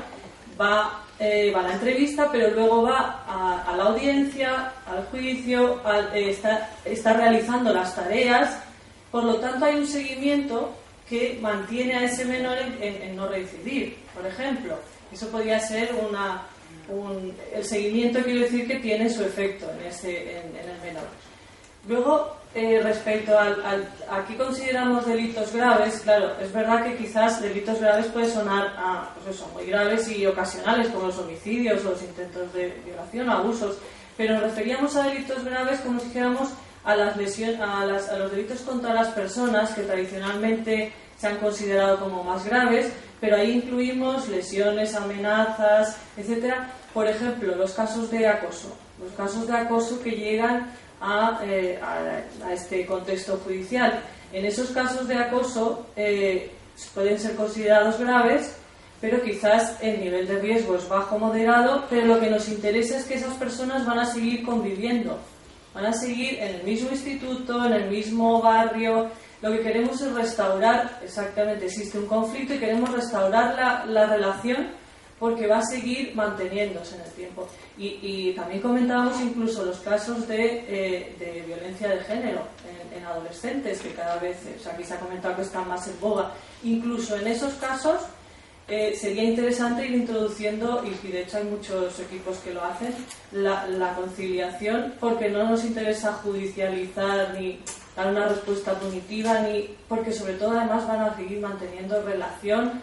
va a la entrevista, pero luego va a la audiencia, al juicio, está realizando las tareas. Por lo tanto, hay un seguimiento que mantiene a ese menor en no reincidir, por ejemplo. Eso podría ser el seguimiento, quiero decir, que tiene su efecto en el menor. Luego, respecto aquí consideramos delitos graves, claro, es verdad que quizás delitos graves puede sonar a, pues eso, muy graves y ocasionales, como los homicidios o los intentos de violación o abusos, pero nos referíamos a delitos graves como si dijéramos a las lesiones, a los delitos contra las personas que tradicionalmente se han considerado como más graves, pero ahí incluimos lesiones, amenazas, etcétera. Por ejemplo, los casos de acoso que llegan a este contexto judicial. En esos casos de acoso pueden ser considerados graves, pero quizás el nivel de riesgo es bajo o moderado, pero lo que nos interesa es que esas personas van a seguir conviviendo, van a seguir en el mismo instituto, en el mismo barrio. Lo que queremos es restaurar, exactamente, existe un conflicto y queremos restaurar la relación porque va a seguir manteniéndose en el tiempo. Y también comentábamos incluso los casos de violencia de género en adolescentes, que cada vez, aquí se ha comentado que están más en boga. Incluso en esos casos sería interesante ir introduciendo, y de hecho hay muchos equipos que lo hacen, la conciliación, porque no nos interesa judicializar ni dar una respuesta punitiva, ni porque sobre todo además van a seguir manteniendo relación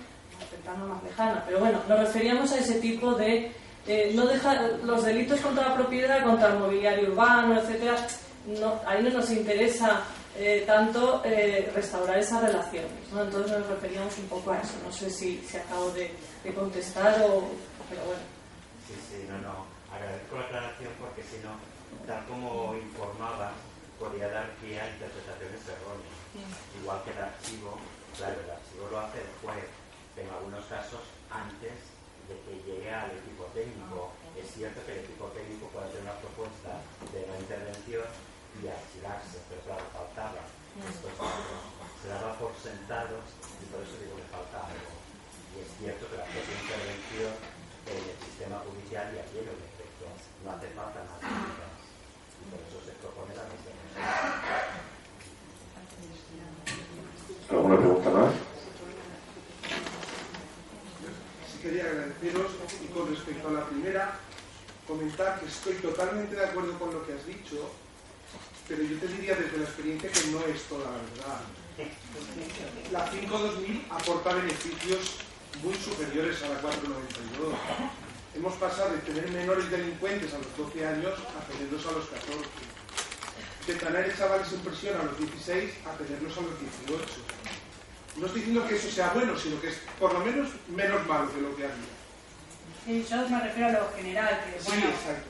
más lejana. Pero bueno, nos referíamos a ese tipo de no dejar los delitos contra la propiedad, contra el mobiliario urbano, etcétera. Ahí no nos interesa tanto restaurar esas relaciones, ¿no? Entonces nos referíamos un poco a eso. No sé si acabo de contestar pero bueno. Sí, no. Agradezco la aclaración porque si no, tal como informaba, podría dar pie a interpretaciones erróneas. Igual que el archivo, claro, el archivo lo hace el juez, en algunos casos antes de que llegue al equipo técnico. Es cierto que el equipo técnico puede hacer una propuesta de no intervención y archivarse, pero claro, faltaba Se daba por sentado y por eso digo que falta algo. Y es cierto que la propia intervención en el sistema judicial ya tiene un efecto. No hace falta más medidas. Y por eso se propone la intervención. ¿Alguna pregunta más? Sí quería agradeceros y con respecto a la primera, comentar que estoy totalmente de acuerdo con lo que has dicho, pero yo te diría desde la experiencia que no es toda la verdad. La 5-2000 aporta beneficios muy superiores a la 492. Hemos pasado de tener menores delincuentes a los 12 años a tenerlos a los 14. De tener chavales en prisión a los 16 a tenerlos a los 18. No estoy diciendo que eso sea bueno, sino que es por lo menos menos malo que lo que había. Sí, yo me refiero a lo general, que Sí, bueno, exacto.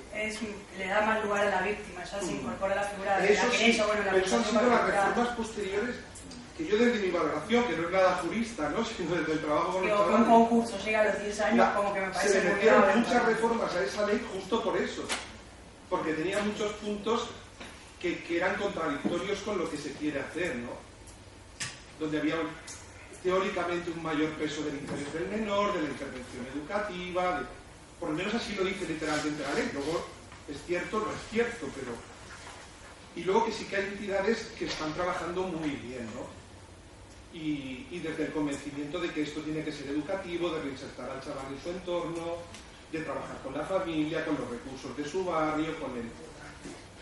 le da más lugar a la víctima, ya se incorpora la figura de Eso la sí, querella, bueno, la pero eso han acusación sido las particular. reformas posteriores que yo desde mi valoración, que no es nada jurista, ¿no? Sino desde el trabajo con los Digo, que un chavales, concurso llega a los 10 años, como que me parece se le muy metieron grave. muchas reformas a esa ley justo por eso, porque tenía muchos puntos que eran contradictorios con lo que se quiere hacer, ¿no? Donde había teóricamente un mayor peso del interés del menor, de la intervención educativa, por lo menos así lo dice literalmente la ley. Luego es cierto, no es cierto, pero... Y luego que sí que hay entidades que están trabajando muy bien, ¿no? Y desde el convencimiento de que esto tiene que ser educativo, de reinsertar al chaval en su entorno, de trabajar con la familia, con los recursos de su barrio, con el...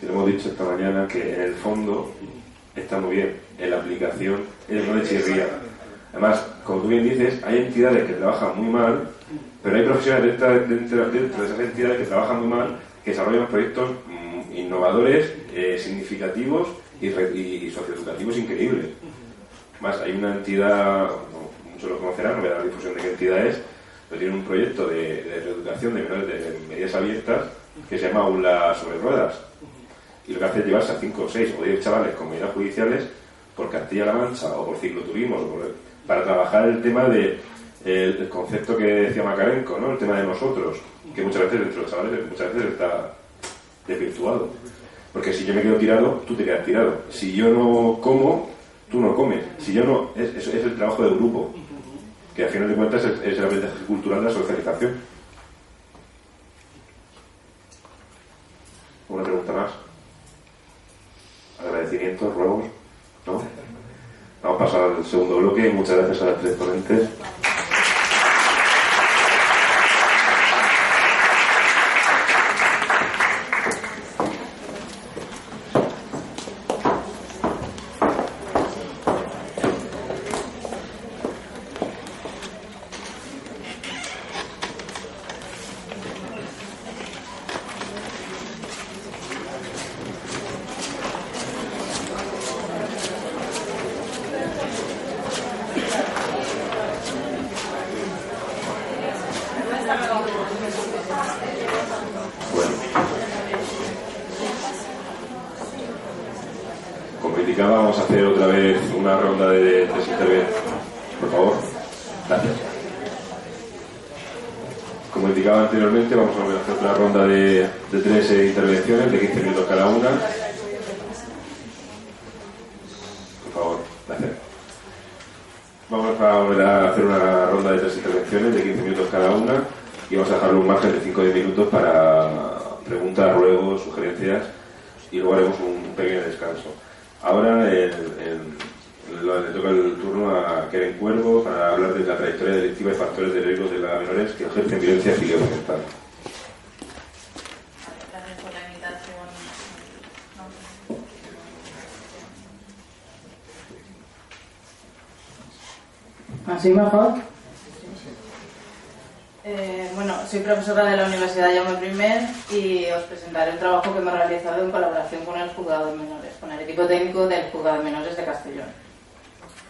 Sí, lo hemos dicho esta mañana que en el fondo está muy bien, en la aplicación es no de chirría. Además, como tú bien dices, hay entidades que trabajan muy mal, pero hay profesionales dentro de esas entidades que trabajan muy mal, que desarrollan proyectos innovadores, significativos y socioeducativos increíbles. Más, hay una entidad, muchos lo conocerán, no voy a dar difusión de qué entidad es, pero tiene un proyecto de reeducación de menores de medidas abiertas que se llama Aula sobre Ruedas. Y lo que hace es llevarse a 5, 6 o 10 chavales con medidas judiciales por Castilla-La Mancha o por cicloturismo para trabajar el tema de el concepto que decía Macarenco, ¿no? El tema de nosotros, que muchas veces entre los chavales muchas veces está desvirtuado. Porque si yo me quedo tirado, tú te quedas tirado. Si yo no como, tú no comes. Si yo no, es el trabajo del grupo, que al final de cuentas es el aprendizaje cultural de la socialización. ¿Una pregunta más? Agradecimientos, ruegos, ¿no? Vamos a pasar al segundo bloque. Muchas gracias a las 3 ponentes. Vamos a hacer otra vez una ronda de 3 intervenciones. Por favor. Gracias. Como indicaba anteriormente, vamos a hacer otra ronda de 3 intervenciones de 15 minutos cada una. Por favor. Gracias. Vamos a volver a hacer una ronda de 3 intervenciones de 15 minutos cada una y vamos a dejarle un margen de 5 o 10 minutos para preguntas, ruegos, sugerencias y luego haremos un pequeño descanso. Ahora le toca el turno a Keren Cuervo para hablar de la trayectoria delictiva y factores de riesgo de las menores que ejercen violencia filioparental. Gracias por la invitación. ¿Así mejor? Bueno, soy profesora de la Universidad Jaume I y os presentaré un trabajo que hemos realizado en colaboración con el Juzgado de Menores, con el equipo técnico del Juzgado de Menores de Castellón.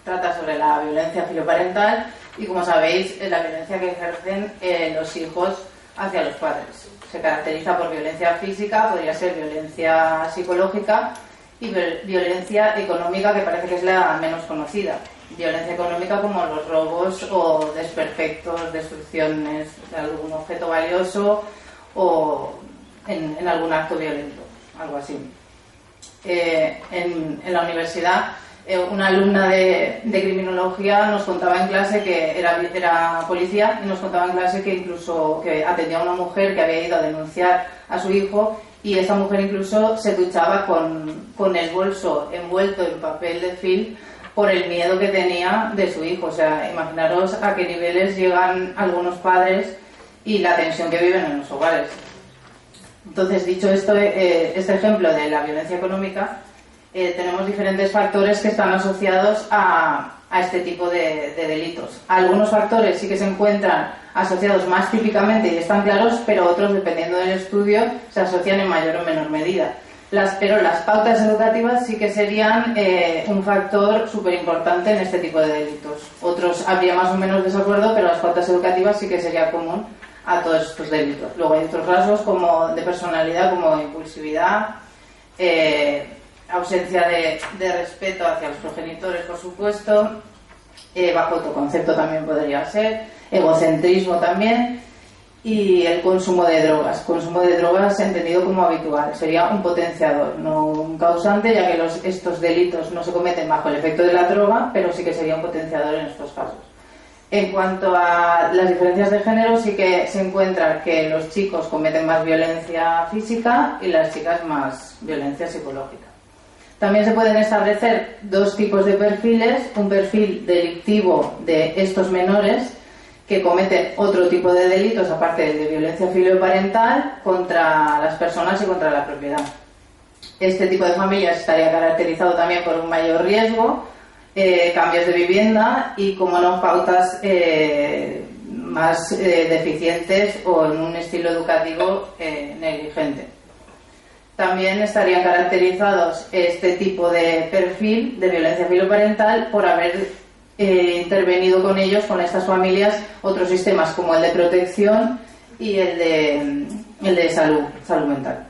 Trata sobre la violencia filioparental y, como sabéis, la violencia que ejercen los hijos hacia los padres. Se caracteriza por violencia física, podría ser violencia psicológica y violencia económica, que parece que es la menos conocida. Violencia económica como los robos o desperfectos, destrucciones de algún objeto valioso o en algún acto violento, algo así. En la universidad Una alumna de criminología nos contaba en clase que era policía y nos contaba en clase que incluso que atendía a una mujer que había ido a denunciar a su hijo y esta mujer incluso se duchaba con el bolso envuelto en papel de film por el miedo que tenía de su hijo. O sea, imaginaros a qué niveles llegan algunos padres y la tensión que viven en los hogares. Entonces, dicho esto, este ejemplo de la violencia económica, tenemos diferentes factores que están asociados a este tipo de delitos. Algunos factores sí que se encuentran asociados más típicamente y están claros, pero otros, dependiendo del estudio, se asocian en mayor o menor medida. Pero las pautas educativas sí que serían un factor súper importante en este tipo de delitos. Otros habría más o menos desacuerdo, pero las pautas educativas sí que sería común a todos estos delitos. Luego hay otros rasgos como de personalidad, como impulsividad, ausencia de respeto hacia los progenitores, por supuesto, bajo autoconcepto también podría ser, egocentrismo también, y el consumo de drogas. Consumo de drogas entendido como habitual, sería un potenciador, no un causante, ya que estos delitos no se cometen bajo el efecto de la droga, pero sí que sería un potenciador en estos casos. En cuanto a las diferencias de género, sí que se encuentra que los chicos cometen más violencia física y las chicas más violencia psicológica. También se pueden establecer dos tipos de perfiles: un perfil delictivo de estos menores que cometen otro tipo de delitos aparte de violencia filoparental contra las personas y contra la propiedad. Este tipo de familias estaría caracterizado también por un mayor riesgo, cambios de vivienda y, como no, pautas más deficientes o en un estilo educativo negligente. También estarían caracterizados este tipo de perfil de violencia filoparental por haber intervenido con ellos, con estas familias, otros sistemas como el de protección y el de salud mental.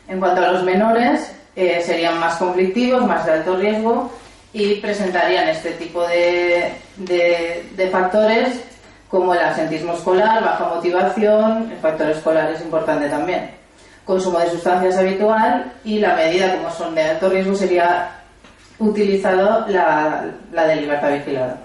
En cuanto a los menores, serían más conflictivos, más de alto riesgo y presentarían este tipo de factores como el absentismo escolar, baja motivación. El factor escolar es importante también. Consumo de sustancias habitual, y la medida, como son de alto riesgo, sería utilizado la de libertad vigilada.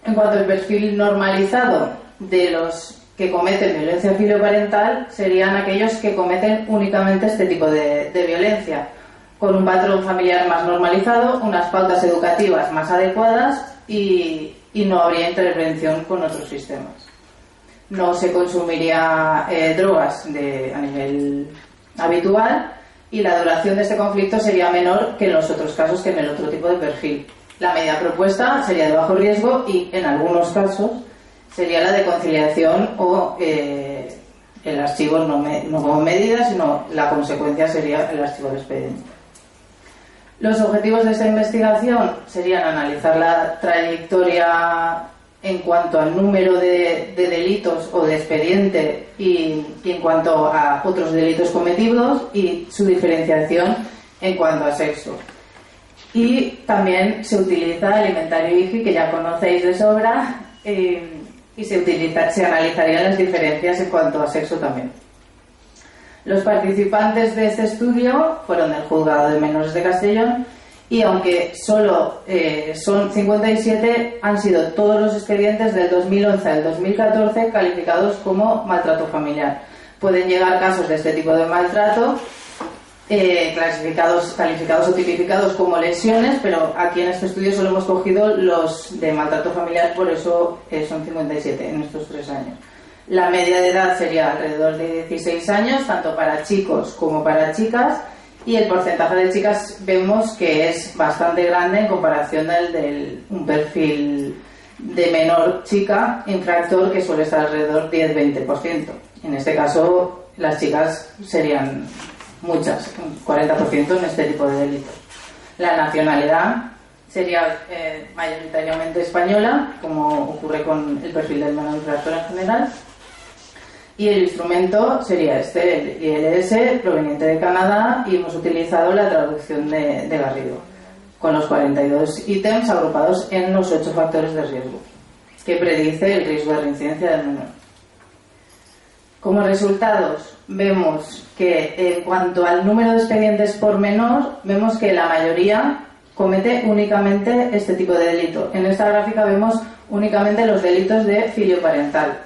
En cuanto al perfil normalizado de los que cometen violencia filoparental, serían aquellos que cometen únicamente este tipo de violencia, con un patrón familiar más normalizado, unas pautas educativas más adecuadas y no habría intervención con otros sistemas. No se consumiría drogas a nivel habitual y la duración de este conflicto sería menor que en los otros casos, que en el otro tipo de perfil. La medida propuesta sería de bajo riesgo y, en algunos casos, sería la de conciliación o el archivo no como medida, sino la consecuencia sería el archivo del expediente. Los objetivos de esta investigación serían analizar la trayectoria en cuanto al número de delitos o de expediente y en cuanto a otros delitos cometidos y su diferenciación en cuanto a sexo. Y también se utiliza el inventario IGI, que ya conocéis de sobra, y se analizarían las diferencias en cuanto a sexo también. Los participantes de este estudio fueron del Juzgado de Menores de Castellón, y aunque solo son 57, han sido todos los expedientes del 2011 al 2014 calificados como maltrato familiar. Pueden llegar casos de este tipo de maltrato calificados o tipificados como lesiones, pero aquí en este estudio solo hemos cogido los de maltrato familiar, por eso son 57 en estos 3 años. La media de edad sería alrededor de 16 años, tanto para chicos como para chicas, y el porcentaje de chicas vemos que es bastante grande en comparación del un perfil de menor chica infractor, que suele estar alrededor 10-20%. En este caso, las chicas serían muchas, un 40% en este tipo de delitos. La nacionalidad sería mayoritariamente española, como ocurre con el perfil del menor infractor en general. Y el instrumento sería el ILS, proveniente de Canadá, y hemos utilizado la traducción de Garrido, con los 42 ítems agrupados en los 8 factores de riesgo, que predice el riesgo de reincidencia del menor. Como resultados, vemos que en cuanto al número de expedientes por menor, vemos que la mayoría comete únicamente este tipo de delito. En esta gráfica vemos únicamente los delitos de filioparental.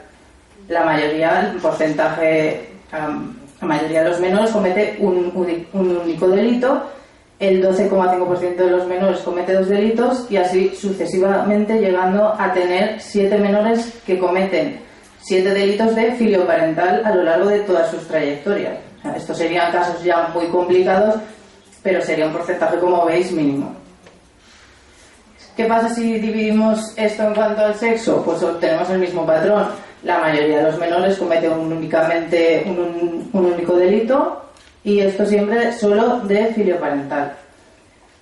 La mayoría, el porcentaje, la mayoría de los menores comete un único delito, el 12,5% de los menores comete 2 delitos y así sucesivamente, llegando a tener 7 menores que cometen 7 delitos de filioparental a lo largo de todas sus trayectorias. O sea, estos serían casos ya muy complicados, pero sería un porcentaje, como veis, mínimo. ¿Qué pasa si dividimos esto en cuanto al sexo? Pues obtenemos el mismo patrón. La mayoría de los menores cometen únicamente un único delito, y esto siempre solo de filioparental.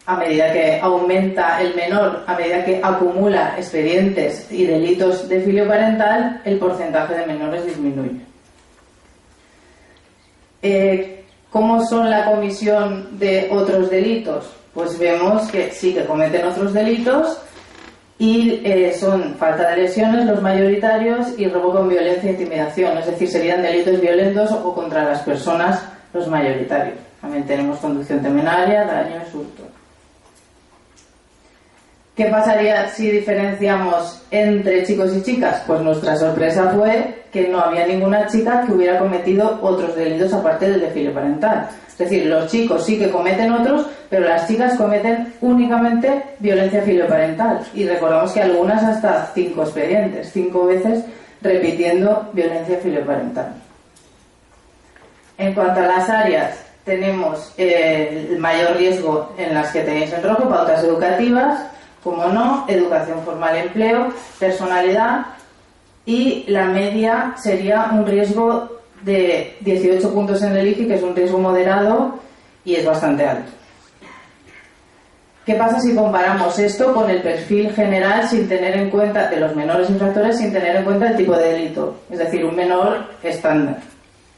A medida que aumenta el menor, a medida que acumula expedientes y delitos de filioparental, el porcentaje de menores disminuye. ¿Cómo son la comisión de otros delitos? Pues vemos que sí que cometen otros delitos y son falta de lesiones los mayoritarios y robo con violencia e intimidación, es decir, serían delitos violentos o contra las personas los mayoritarios. También tenemos conducción temeraria, daño, insulto. ¿Qué pasaría si diferenciamos entre chicos y chicas? Pues nuestra sorpresa fue que no había ninguna chica que hubiera cometido otros delitos aparte del de filioparental. Es decir, los chicos sí que cometen otros, pero las chicas cometen únicamente violencia filioparental. Y recordamos que algunas hasta 5 expedientes, 5 veces repitiendo violencia filioparental. En cuanto a las áreas, tenemos el mayor riesgo en las que tenéis en rojo, pautas educativas, como no, educación formal, empleo, personalidad, y la media sería un riesgo de 18 puntos en el IGI, que es un riesgo moderado y es bastante alto. ¿Qué pasa si comparamos esto con el perfil general sin tener en cuenta, de los menores infractores, sin tener en cuenta el tipo de delito? Es decir, un menor estándar,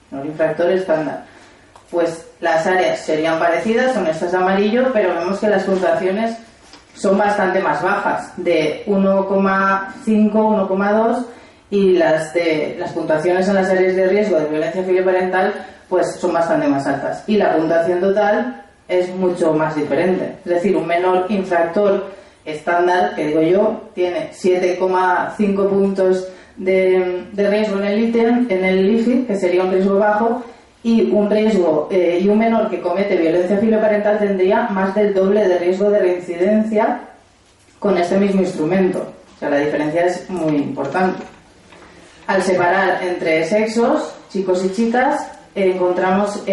menor infractor estándar. Pues las áreas serían parecidas, son estas de amarillo, pero vemos que las puntuaciones son bastante más bajas, de 1,5, 1,2, y las puntuaciones en las áreas de riesgo de violencia filioparental pues son bastante más altas, y la puntuación total es mucho más diferente. Es decir, un menor infractor estándar, que digo yo, tiene 7,5 puntos de riesgo en el ítem, en el IGI, que sería un riesgo bajo, y un riesgo y un menor que comete violencia filioparental tendría más del doble de riesgo de reincidencia con este mismo instrumento. O sea, la diferencia es muy importante. Al separar entre sexos, chicos y chicas, encontramos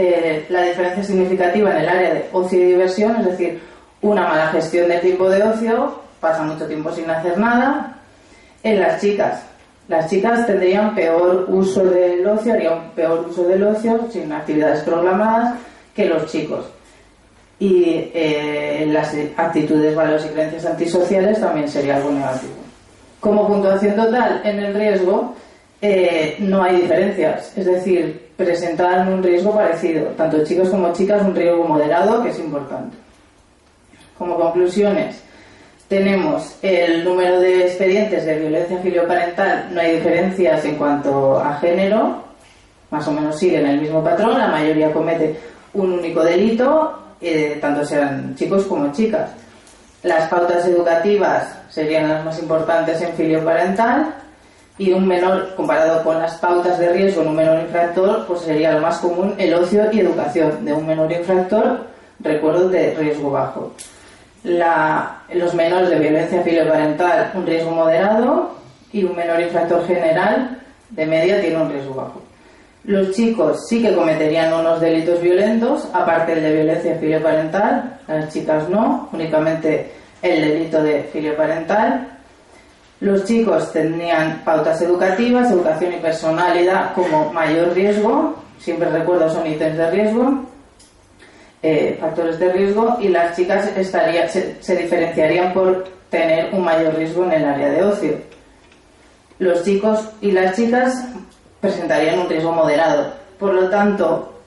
la diferencia significativa en el área de ocio y diversión, es decir, una mala gestión del tiempo de ocio, pasa mucho tiempo sin hacer nada. En las chicas tendrían peor uso del ocio, harían un peor uso del ocio, sin actividades programadas, que los chicos. Y las actitudes, valores y creencias antisociales también sería algo negativo. Como puntuación total en el riesgo, no hay diferencias, es decir, presentan un riesgo parecido, tanto chicos como chicas, un riesgo moderado, que es importante. Como conclusiones, tenemos el número de expedientes de violencia filioparental, no hay diferencias en cuanto a género, más o menos siguen el mismo patrón, la mayoría comete un único delito, tanto sean chicos como chicas. Las pautas educativas serían las más importantes en filioparental, y un menor, comparado con las pautas de riesgo en un menor infractor, pues sería lo más común el ocio y educación. De un menor infractor, recuerdo, de riesgo bajo. Los menores de violencia filioparental, un riesgo moderado, y un menor infractor general de media tiene un riesgo bajo. Los chicos sí que cometerían unos delitos violentos, aparte del de violencia filioparental, las chicas no, únicamente el delito de filioparental. Los chicos tendrían pautas educativas, educación y personalidad como mayor riesgo, siempre recuerdo son ítems de riesgo, factores de riesgo, y las chicas se diferenciarían por tener un mayor riesgo en el área de ocio. Los chicos y las chicas presentarían un riesgo moderado. Por lo tanto,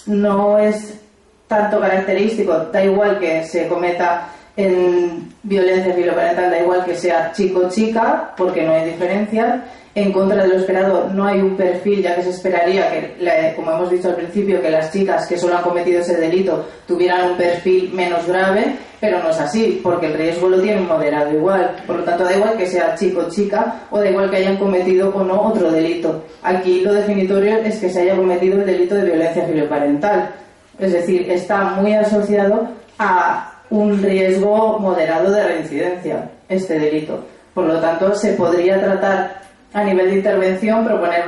no es tanto característico, da igual que se cometa en violencia filioparental, da igual que sea chico o chica, porque no hay diferencias, en contra de lo esperado. No hay un perfil, ya que se esperaría que, como hemos dicho al principio, que las chicas que solo han cometido ese delito tuvieran un perfil menos grave, pero no es así, porque el riesgo lo tienen moderado igual. Por lo tanto, da igual que sea chico o chica, o da igual que hayan cometido o no otro delito. Aquí lo definitorio es que se haya cometido el delito de violencia filioparental. Es decir, está muy asociado a un riesgo moderado de reincidencia, este delito. Por lo tanto, se podría tratar a nivel de intervención, proponer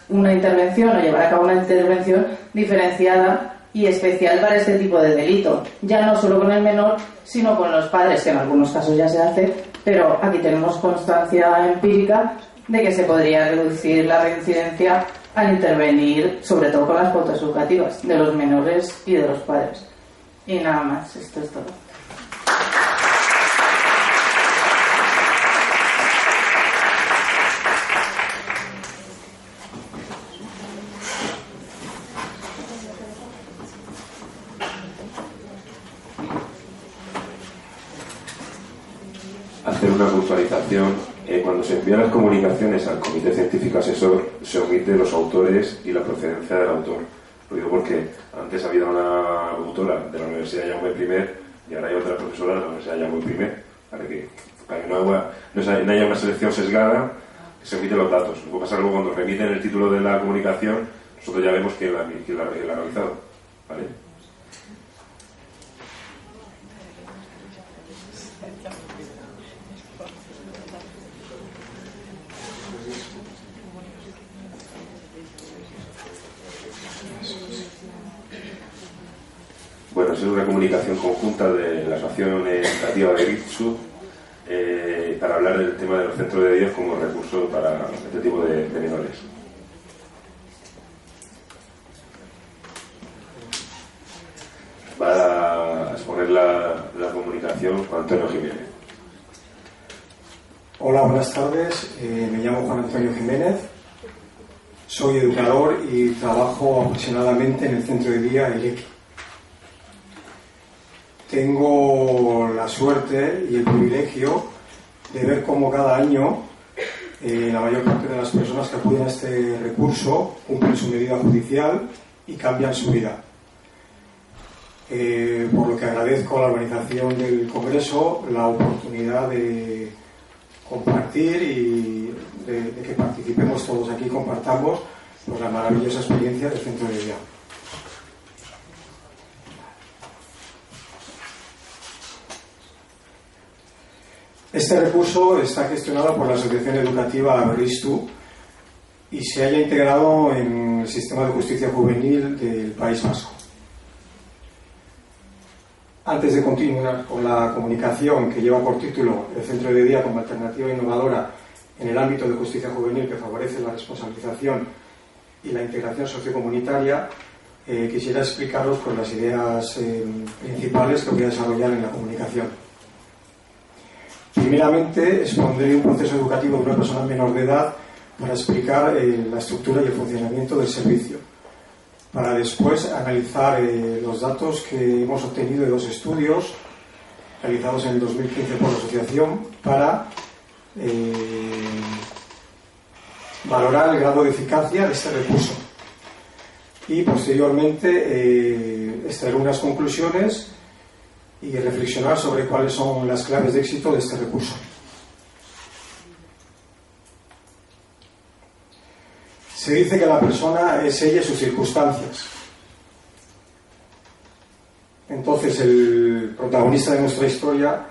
una intervención o llevar a cabo una intervención diferenciada y especial para este tipo de delito. Ya no solo con el menor, sino con los padres, que en algunos casos ya se hace, pero aquí tenemos constancia empírica de que se podría reducir la reincidencia al intervenir, sobre todo con las pautas educativas de los menores y de los padres. Y nada más, esto es todo. Hacer una puntualización. Cuando se envían las comunicaciones al Comité Científico Asesor, se omite los autores y la procedencia del autor. Lo digo porque antes había una autora de la Universidad Jaume I y ahora hay otra profesora de la Universidad Jaume I, para que no haya una selección sesgada, que se omiten los datos. Lo que pasa luego cuando remiten el título de la comunicación, nosotros ya vemos quién la ha realizado, ¿vale? Bueno, es una comunicación conjunta de la Asociación Educativa de Gritsu para hablar del tema de los centros de día como recurso para este tipo de menores. Va a exponer la comunicación Juan Antonio Jiménez. Hola, buenas tardes. Me llamo Juan Antonio Jiménez. Soy educador y trabajo apasionadamente en el centro de día ELEQUI. Tengo la suerte y el privilegio de ver cómo cada año la mayor parte de las personas que acuden a este recurso cumplen su medida judicial y cambian su vida. Por lo que agradezco a la organización del Congreso la oportunidad de compartir y de que participemos todos aquí y compartamos pues, la maravillosa experiencia del centro de día. Este recurso está gestionado por la Asociación Educativa Berriztu y se haya integrado en el sistema de justicia juvenil del País Vasco. Antes de continuar con la comunicación que lleva por título El Centro de Día como alternativa innovadora en el ámbito de justicia juvenil que favorece la responsabilización y la integración sociocomunitaria, quisiera explicaros pues, las ideas principales que voy a desarrollar en la comunicación. Primeramente, expondré un proceso educativo de una persona menor de edad para explicar la estructura y el funcionamiento del servicio, para después analizar los datos que hemos obtenido de dos estudios realizados en el 2015 por la asociación para valorar el grado de eficacia de este recurso y posteriormente extraer unas conclusiones y reflexionar sobre cuáles son las claves de éxito de este recurso. Se dice que la persona es ella y sus circunstancias. Entonces el protagonista de nuestra historia,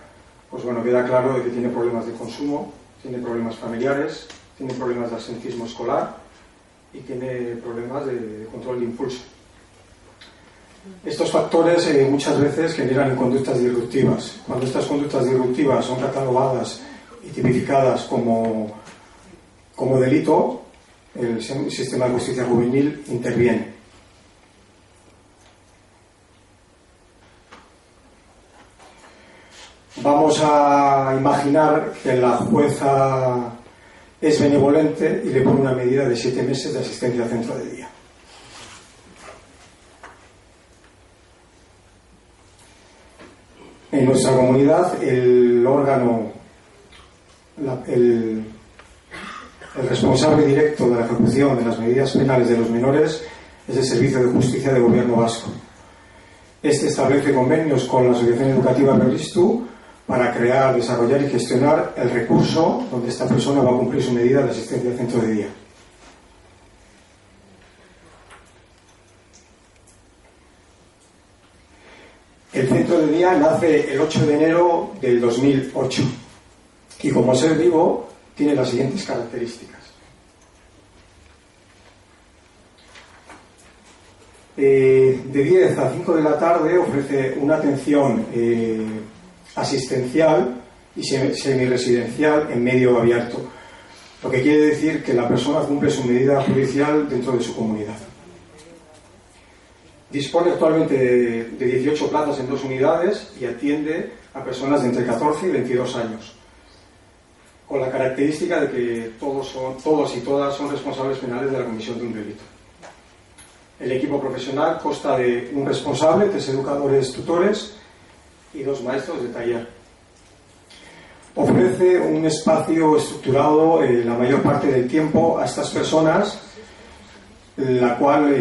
pues bueno, queda claro de que tiene problemas de consumo, tiene problemas familiares, tiene problemas de absentismo escolar y tiene problemas de control de impulso. Estos factores muchas veces generan conductas disruptivas. Cuando estas conductas disruptivas son catalogadas y tipificadas como delito, el sistema de justicia juvenil interviene. Vamos a imaginar que la jueza es benevolente y le pone una medida de 7 meses de asistencia al centro de día. En nuestra comunidad, el órgano, El responsable directo de la ejecución de las medidas penales de los menores es el Servicio de Justicia del Gobierno Vasco. Este establece convenios con la Asociación Educativa Berriztu para crear, desarrollar y gestionar el recurso donde esta persona va a cumplir su medida de asistencia al centro de día. El centro de día nace el 8 de enero del 2008 y como ser vivo tiene las siguientes características. De 10 a 5 de la tarde ofrece una atención asistencial y semiresidencial en medio abierto, lo que quiere decir que la persona cumple su medida judicial dentro de su comunidad. Dispone actualmente de 18 plazas en 2 unidades y atiende a personas de entre 14 y 22 años, con la característica de que todos y todas son responsables penales de la comisión de un delito. El equipo profesional consta de un responsable, 3 educadores tutores y 2 maestros de taller. Ofrece un espacio estructurado la mayor parte del tiempo a estas personas, la cual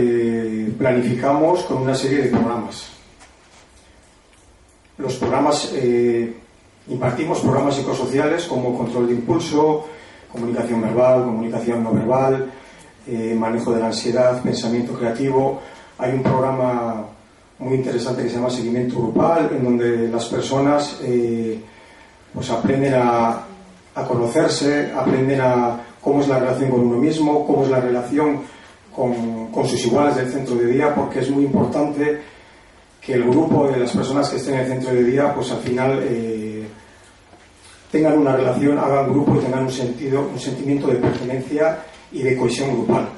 planificamos con una serie de programas. Los programas, impartimos programas psicosociales como control de impulso, comunicación verbal, comunicación no verbal, manejo de la ansiedad, pensamiento creativo. Hay un programa muy interesante que se llama seguimiento grupal, en donde las personas pues aprenden a conocerse, aprenden a cómo es la relación con uno mismo, cómo es la relación con sus iguales del centro de día, porque es muy importante que el grupo de las personas que estén en el centro de día pues al final tengan una relación, hagan grupo y tengan un sentimiento de pertenencia y de cohesión grupal.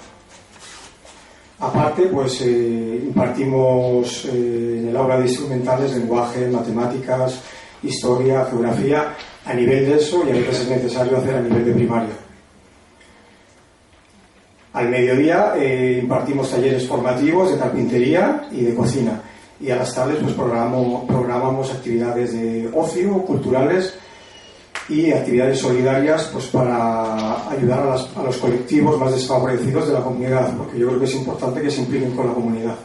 Aparte, pues impartimos en el aula de instrumentales lenguaje, matemáticas, historia, geografía a nivel de eso, y a veces es necesario hacer a nivel de primaria. Al mediodía impartimos talleres formativos de carpintería y de cocina, y a las tardes pues programamos actividades de ocio, culturales y actividades solidarias pues para ayudar a los colectivos más desfavorecidos de la comunidad, porque yo creo que es importante que se impliquen con la comunidad.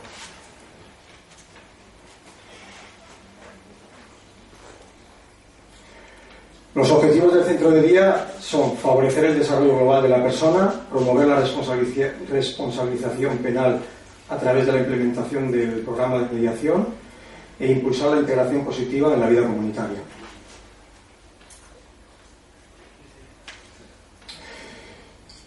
Los objetivos del centro de día son favorecer el desarrollo global de la persona, promover la responsabilización penal a través de la implementación del programa de mediación e impulsar la integración positiva en la vida comunitaria.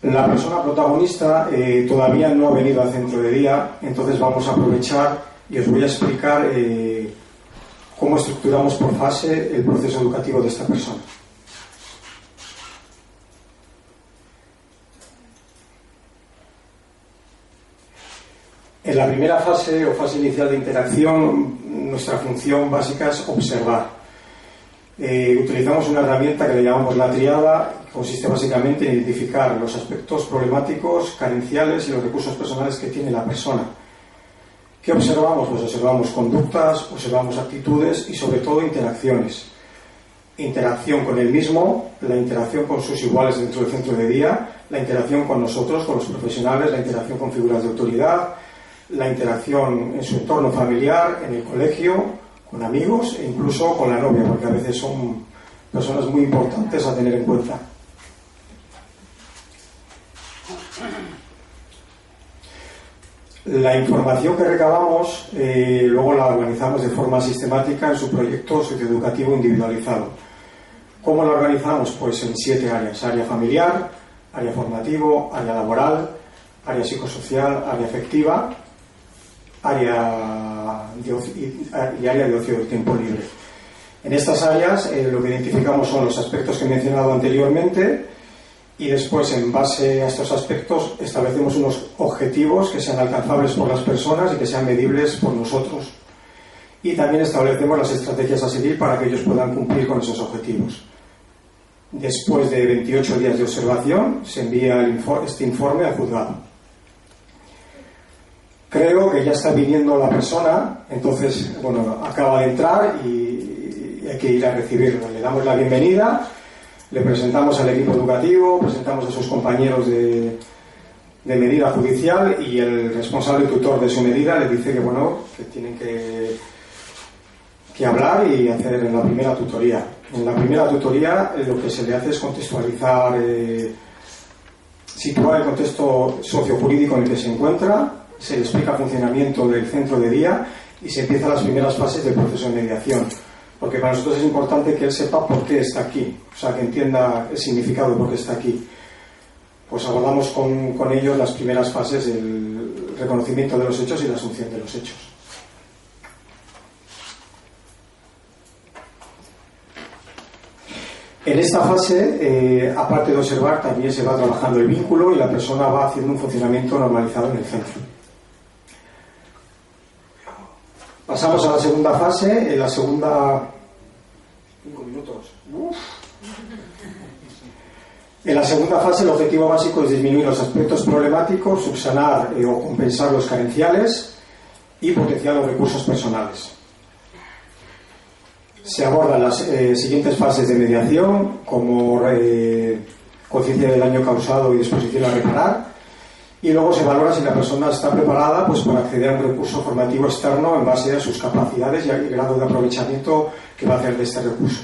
La persona protagonista todavía no ha venido al centro de día, entonces vamos a aprovechar y os voy a explicar cómo estructuramos por fase el proceso educativo de esta persona. En la primera fase o fase inicial de interacción, nuestra función básica es observar. Utilizamos una herramienta que le llamamos la triada, que consiste básicamente en identificar los aspectos problemáticos, carenciales y los recursos personales que tiene la persona. ¿Qué observamos? Pues observamos conductas, observamos actitudes y sobre todo interacciones. Interacción con él mismo, la interacción con sus iguales dentro del centro de día, la interacción con nosotros, con los profesionales, la interacción con figuras de autoridad, la interacción en su entorno familiar, en el colegio, con amigos e incluso con la novia, porque a veces son personas muy importantes a tener en cuenta. La información que recabamos luego la organizamos de forma sistemática en su proyecto socioeducativo individualizado. ¿Cómo la organizamos? Pues en 7 áreas: área familiar, área formativo, área laboral, área psicosocial, área afectiva, área de ocio, y área de ocio del tiempo libre. En estas áreas lo que identificamos son los aspectos que he mencionado anteriormente, y después, en base a estos aspectos, establecemos unos objetivos que sean alcanzables por las personas y que sean medibles por nosotros. Y también establecemos las estrategias a seguir para que ellos puedan cumplir con esos objetivos. Después de 28 días de observación, se envía este informe al juzgado. Creo que ya está viniendo la persona, entonces, bueno, acaba de entrar y hay que ir a recibirlo. Le damos la bienvenida. Le presentamos al equipo educativo, presentamos a sus compañeros de medida judicial y el responsable tutor de su medida le dice que, bueno, que tienen que hablar y hacer la primera tutoría. En la primera tutoría lo que se le hace es contextualizar, situar el contexto sociojurídico en el que se encuentra, se le explica el funcionamiento del centro de día y se empiezan las primeras fases del proceso de mediación. Porque para nosotros es importante que él sepa por qué está aquí, o sea, que entienda el significado de por qué está aquí. Pues abordamos con ellos las primeras fases del reconocimiento de los hechos y la asunción de los hechos. En esta fase, aparte de observar, también se va trabajando el vínculo y la persona va haciendo un funcionamiento normalizado en el centro. Pasamos a la segunda fase. En la segunda... 5 minutos. En la segunda fase el objetivo básico es disminuir los aspectos problemáticos, subsanar o compensar los carenciales y potenciar los recursos personales. Se abordan las siguientes fases de mediación, como conciencia del daño causado y disposición a reparar, y luego se valora si la persona está preparada pues, para acceder a un recurso formativo externo en base a sus capacidades y al grado de aprovechamiento que va a hacer de este recurso.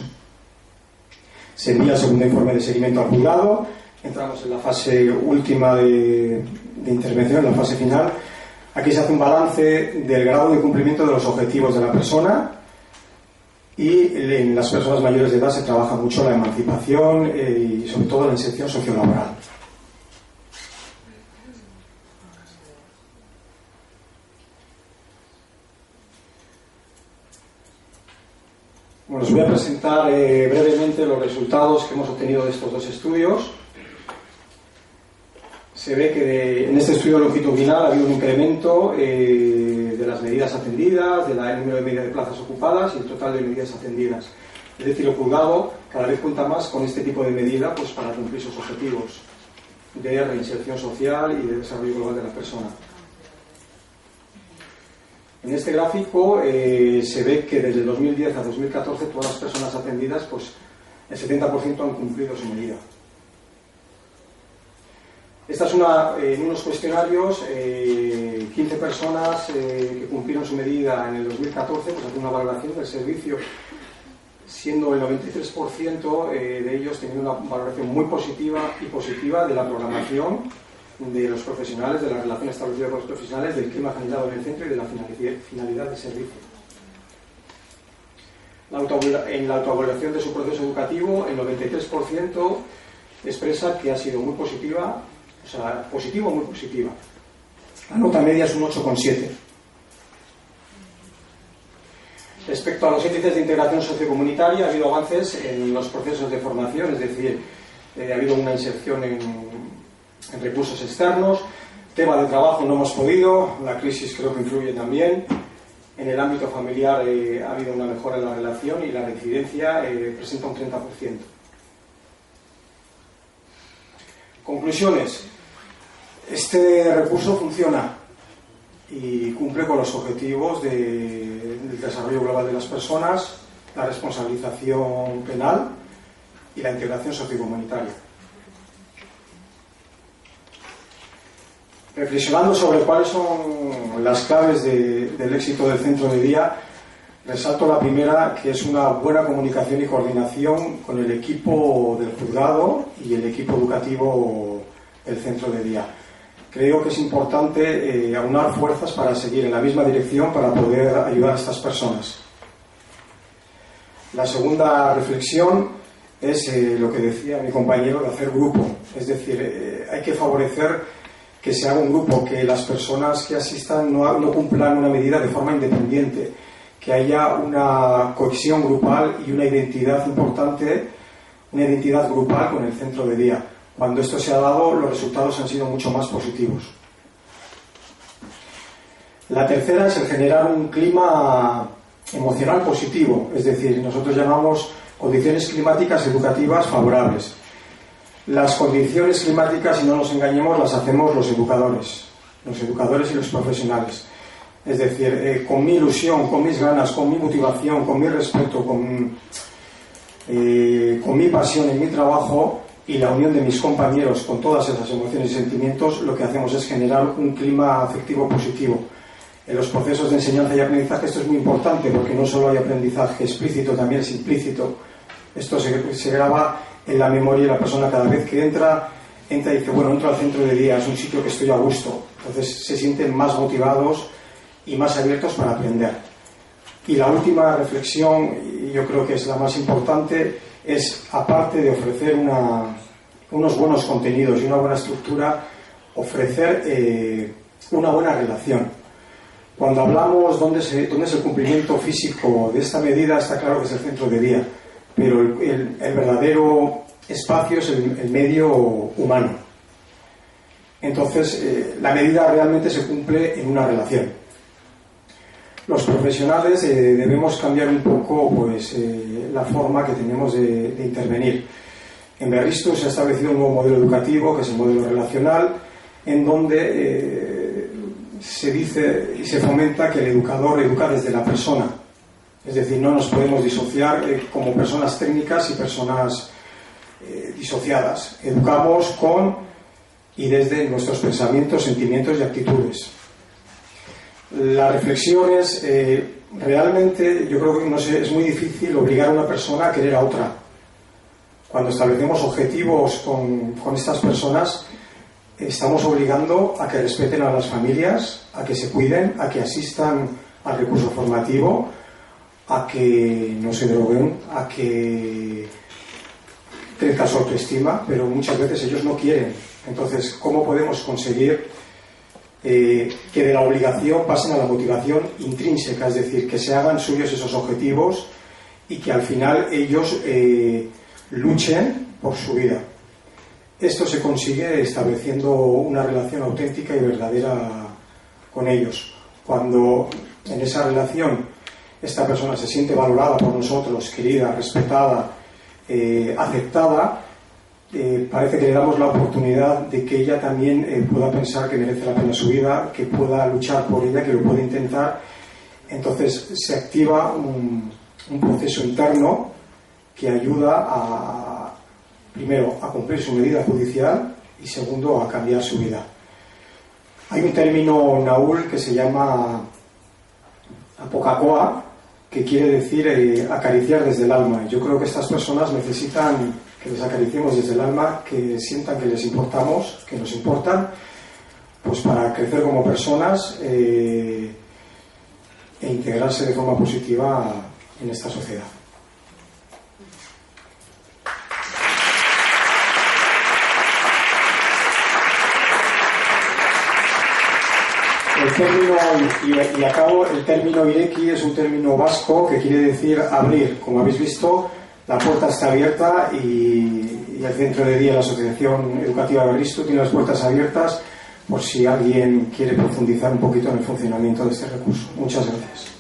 Se envía el segundo informe de seguimiento al juzgado, entramos en la fase última de intervención, en la fase final. Aquí se hace un balance del grado de cumplimiento de los objetivos de la persona y en las personas mayores de edad se trabaja mucho la emancipación y sobre todo la inserción sociolaboral. Bueno, os voy a presentar brevemente los resultados que hemos obtenido de estos dos estudios. Se ve que en este estudio longitudinal ha habido un incremento de las medidas atendidas, del número de medidas de plazas ocupadas y el total de medidas atendidas. Es decir, el juzgado cada vez cuenta más con este tipo de medida pues, para cumplir sus objetivos de reinserción social y de desarrollo global de la persona. En este gráfico se ve que desde el 2010 a 2014 todas las personas atendidas, pues el 70% han cumplido su medida. Esta es en unos cuestionarios, 15 personas que cumplieron su medida en el 2014, pues hacen una valoración del servicio, siendo el 93% de ellos teniendo una valoración muy positiva y positiva de la programación de los profesionales, de la relación establecida con los profesionales, del clima generado en el centro y de la finalidad del servicio. En la autoevaluación de su proceso educativo, el 93% expresa que ha sido muy positiva, o sea, positiva o muy positiva. La nota media es un 8,7. Respecto a los índices de integración sociocomunitaria, ha habido avances en los procesos de formación, es decir, ha habido una inserción en recursos externos. Tema de trabajo no hemos podido, la crisis creo que influye también. En el ámbito familiar ha habido una mejora en la relación y la reincidencia presenta un 30%. Conclusiones. Este recurso funciona y cumple con los objetivos del desarrollo global de las personas, la responsabilización penal y la integración sociocomunitaria. Reflexionando sobre cuáles son las claves del éxito del centro de día, resalto la primera, que es una buena comunicación y coordinación con el equipo del juzgado y el equipo educativo del centro de día. Creo que es importante aunar fuerzas para seguir en la misma dirección para poder ayudar a estas personas. La segunda reflexión es lo que decía mi compañero de hacer grupo, es decir, hay que favorecer que se haga un grupo, que las personas que asistan no cumplan una medida de forma independiente, que haya una cohesión grupal y una identidad importante, una identidad grupal con el centro de día. Cuando esto se ha dado, los resultados han sido mucho más positivos. La tercera es el generar un clima emocional positivo, es decir, nosotros llamamos condiciones climáticas educativas favorables. Las condiciones climáticas, si no nos engañemos, las hacemos los educadores y los profesionales. Es decir, con mi ilusión, con mis ganas, con mi motivación, con mi respeto, con con mi pasión en mi trabajo y la unión de mis compañeros con todas esas emociones y sentimientos, lo que hacemos es generar un clima afectivo positivo. En los procesos de enseñanza y aprendizaje esto es muy importante, porque no solo hay aprendizaje explícito, también es implícito. Esto se graba en la memoria de la persona cada vez que entra y dice, bueno, entro al centro de día, es un sitio que estoy a gusto. Entonces se sienten más motivados y más abiertos para aprender. Y la última reflexión, y yo creo que es la más importante, es, aparte de ofrecer unos buenos contenidos y una buena estructura, ofrecer una buena relación. Cuando hablamos dónde es el cumplimiento físico de esta medida, está claro que es el centro de día, pero el verdadero espacio es el medio humano. Entonces, la medida realmente se cumple en una relación. Los profesionales debemos cambiar un poco pues, la forma que tenemos de intervenir. En Berristu se ha establecido un nuevo modelo educativo, que es el modelo relacional, en donde se dice y se fomenta que el educador educa desde la persona. Es decir, no nos podemos disociar como personas técnicas y personas disociadas. Educamos con y desde nuestros pensamientos, sentimientos y actitudes. La reflexión es, realmente, yo creo que no sé, es muy difícil obligar a una persona a querer a otra. Cuando establecemos objetivos con estas personas, estamos obligando a que respeten a las familias, a que se cuiden, a que asistan al recurso formativo, a que no se droguen, a que crezca su autoestima, pero muchas veces ellos no quieren. Entonces, ¿cómo podemos conseguir que de la obligación pasen a la motivación intrínseca? Es decir, que se hagan suyos esos objetivos y que al final ellos luchen por su vida. Esto se consigue estableciendo una relación auténtica y verdadera con ellos. Cuando en esa relación esta persona se siente valorada por nosotros, querida, respetada, aceptada, parece que le damos la oportunidad de que ella también pueda pensar que merece la pena su vida, que pueda luchar por ella, que lo pueda intentar. Entonces se activa un proceso interno que ayuda primero a cumplir su medida judicial y segundo a cambiar su vida. Hay un término naúl que se llama apocacoa, que quiere decir acariciar desde el alma. Yo creo que estas personas necesitan que les acariciemos desde el alma, que sientan que les importamos, que nos importan, pues para crecer como personas e integrarse de forma positiva en esta sociedad. El término, y acabo, el término ireki es un término vasco que quiere decir abrir. Como habéis visto, la puerta está abierta y el centro de día, la Asociación Educativa Berristu, tiene las puertas abiertas por si alguien quiere profundizar un poquito en el funcionamiento de este recurso. Muchas gracias.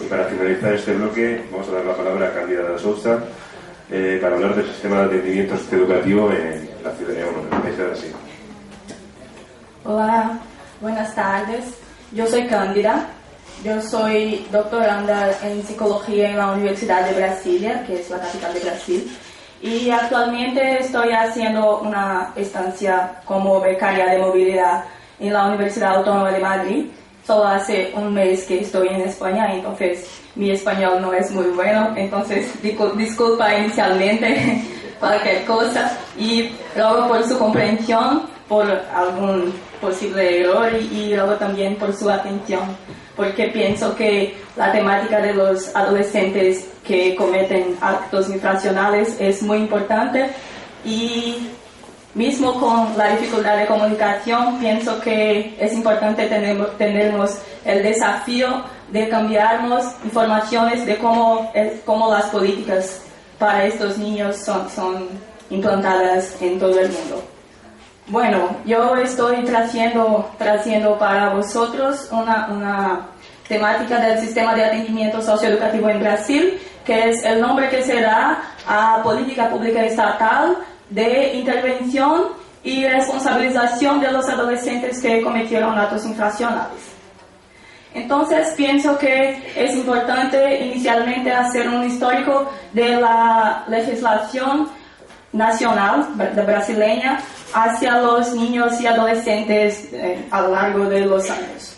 Para finalizar este bloque, vamos a dar la palabra a Cándida Sousa para hablar del sistema de atendimiento socioeducativo en la ciudad de en el país de Brasil. Hola, buenas tardes. Yo soy Cándida. Yo soy doctoranda en psicología en la Universidad de Brasilia, que es la capital de Brasil. Y actualmente estoy haciendo una estancia como becaria de movilidad en la Universidad Autónoma de Madrid. Solo hace un mes que estoy en España, entonces mi español no es muy bueno, entonces disculpa inicialmente cualquier cosa y luego por su comprensión, por algún posible error y luego también por su atención, porque pienso que la temática de los adolescentes que cometen actos infraccionales es muy importante y mismo con la dificultad de comunicación, pienso que es importante tenernos el desafío de cambiarnos informaciones de cómo las políticas para estos niños son implantadas en todo el mundo. Bueno, yo estoy trayendo para vosotros una temática del sistema de atendimiento socioeducativo en Brasil, que es el nombre que se da a política pública estatal de intervención y responsabilización de los adolescentes que cometieron actos infraccionales. Entonces, pienso que es importante inicialmente hacer un histórico de la legislación nacional brasileña hacia los niños y adolescentes a lo largo de los años.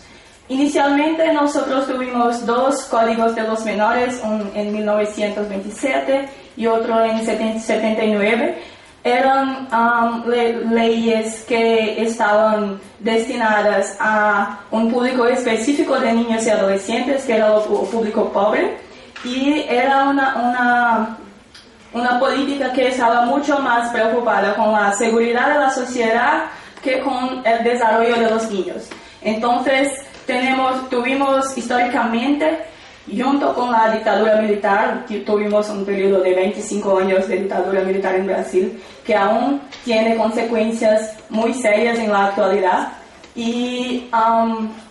Inicialmente nosotros tuvimos dos códigos de los menores, uno en 1927 y otro en 79. Eran leyes que estaban destinadas a un público específico de niños y adolescentes, que era el público pobre, y era una política que estaba mucho más preocupada con la seguridad de la sociedad que con el desarrollo de los niños. Entonces, tuvimos históricamente, junto con la dictadura militar, tuvimos un periodo de 25 años de dictadura militar en Brasil, que aún tiene consecuencias muy serias en la actualidad. Y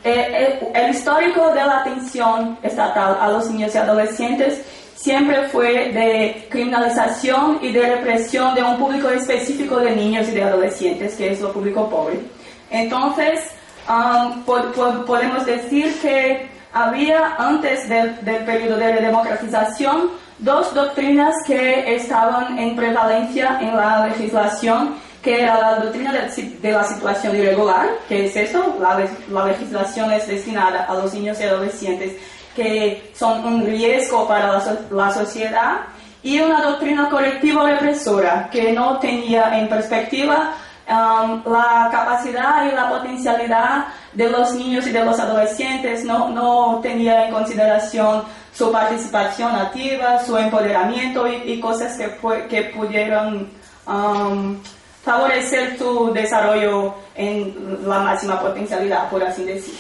el histórico de la atención estatal a los niños y adolescentes siempre fue de criminalización y de represión de un público específico de niños y de adolescentes, que es el público pobre. Entonces, podemos decir que había, antes del periodo de redemocratización, dos doctrinas que estaban en prevalencia en la legislación, que era la doctrina de la situación irregular, que es esto, la legislación es destinada a los niños y adolescentes que son un riesgo para la sociedad, y una doctrina correctivo-represora, que no tenía en perspectiva la capacidad y la potencialidad de los niños y de los adolescentes, no tenía en consideración su participación activa, su empoderamiento y cosas que pudieran favorecer su desarrollo en la máxima potencialidad, por así decir.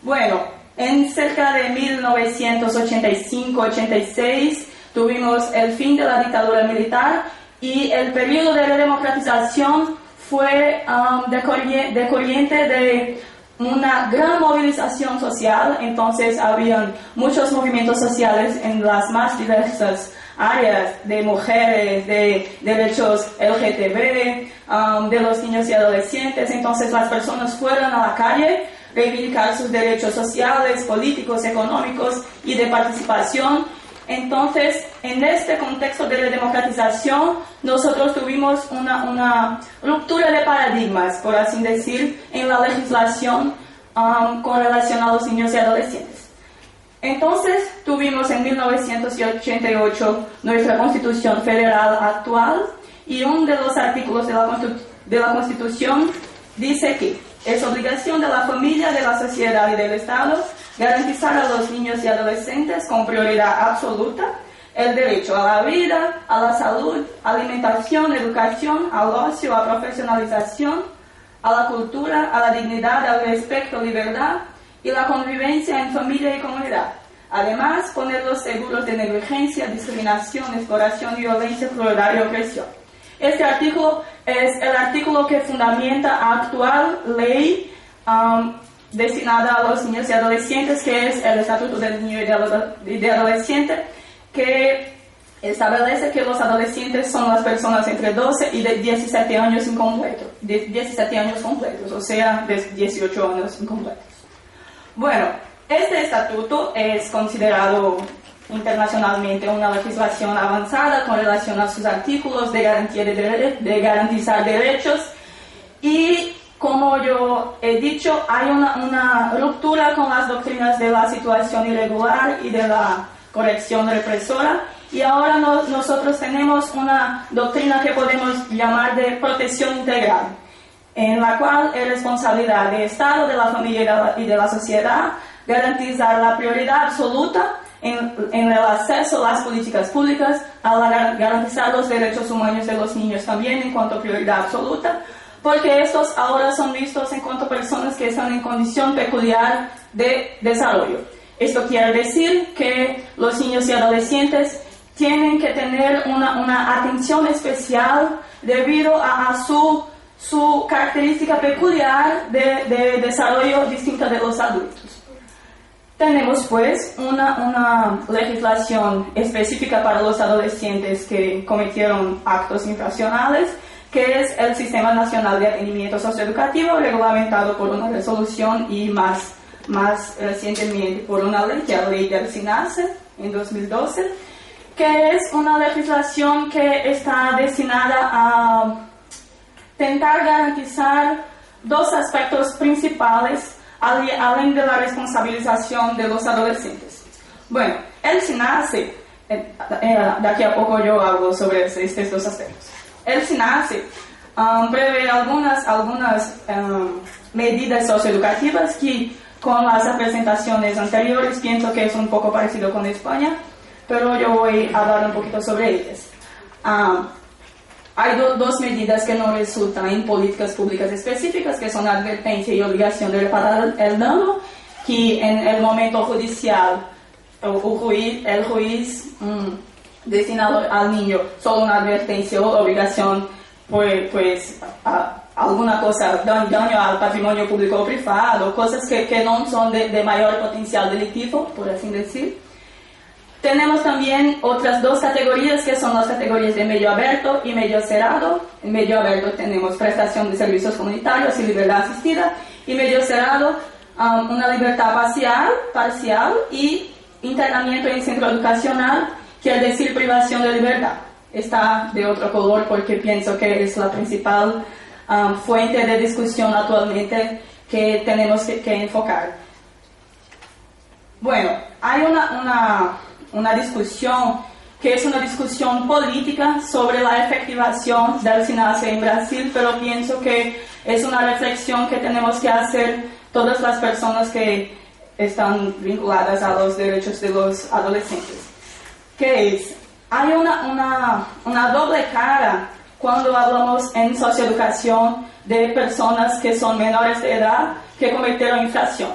Bueno, en cerca de 1985-86 tuvimos el fin de la dictadura militar y el periodo de redemocratización fue decorriente de una gran movilización social. Entonces habían muchos movimientos sociales en las más diversas áreas, de mujeres, de derechos LGTB, de los niños y adolescentes. Entonces las personas fueron a la calle a reivindicar sus derechos sociales, políticos, económicos y de participación. Entonces, en este contexto de redemocratización, nosotros tuvimos una ruptura de paradigmas, por así decir, en la legislación con relación a los niños y adolescentes. Entonces, tuvimos en 1988 nuestra Constitución Federal actual, y uno de los artículos de la Constitución dice que es obligación de la familia, de la sociedad y del Estado garantizar a los niños y adolescentes con prioridad absoluta el derecho a la vida, a la salud, alimentación, educación, al ocio, a profesionalización, a la cultura, a la dignidad, al respeto, libertad y la convivencia en familia y comunidad. Además, ponerlos seguros de negligencia, discriminación, exploración, violencia, crueldad y opresión. Este artículo es el artículo que fundamenta la actual ley destinada a los niños y adolescentes, que es el Estatuto del Niño y de Adolescente, que establece que los adolescentes son las personas entre 12 y 17 años incompletos, 17 años completos, o sea, de 18 años incompletos. Bueno, este estatuto es considerado internacionalmente una legislación avanzada con relación a sus artículos de garantía de garantizar derechos, y como yo he dicho, hay una ruptura con las doctrinas de la situación irregular y de la corrección represora, y ahora nosotros tenemos una doctrina que podemos llamar de protección integral, en la cual es responsabilidad del Estado, de la familia y de la sociedad garantizar la prioridad absoluta en el acceso a las políticas públicas, a garantizar los derechos humanos de los niños también en cuanto a prioridad absoluta, porque estos ahora son vistos en cuanto a personas que están en condición peculiar de desarrollo. Esto quiere decir que los niños y adolescentes tienen que tener una atención especial debido a su característica peculiar de desarrollo distinta de los adultos. Tenemos pues una legislación específica para los adolescentes que cometieron actos infraccionales, que es el Sistema Nacional de Atendimiento Socioeducativo, reglamentado por una resolución y más recientemente por una ley, que es la Ley del SINASE, en 2012, que es una legislación que está destinada a intentar garantizar dos aspectos principales, além de la responsabilización de los adolescentes. Bueno, el SINASE, de aquí a poco yo hablo sobre estos dos aspectos. El SINASE prevé algunas medidas socioeducativas que con las representaciones anteriores pienso que es un poco parecido con España, pero yo voy a hablar un poquito sobre ellas. Hay dos medidas que no resultan en políticas públicas específicas, que son advertencia y obligación de reparar el daño, que en el momento judicial el juez destinado al niño solo una advertencia o obligación, pues alguna cosa, daño al patrimonio público o privado, cosas que no son de mayor potencial delictivo, por así decir. Tenemos también otras dos categorías, que son las categorías de medio abierto y medio cerrado. En medio abierto tenemos prestación de servicios comunitarios y libertad asistida, y medio cerrado, una libertad parcial y internamiento en centro educacional, quiere decir privación de libertad. Está de otro color porque pienso que es la principal fuente de discusión actualmente que tenemos que enfocar. Bueno, hay una discusión que es una discusión política sobre la efectivación del SINASE en Brasil, pero pienso que es una reflexión que tenemos que hacer todas las personas que están vinculadas a los derechos de los adolescentes. ¿Qué es? Hay una doble cara cuando hablamos en socioeducación de personas que son menores de edad que cometieron infracción.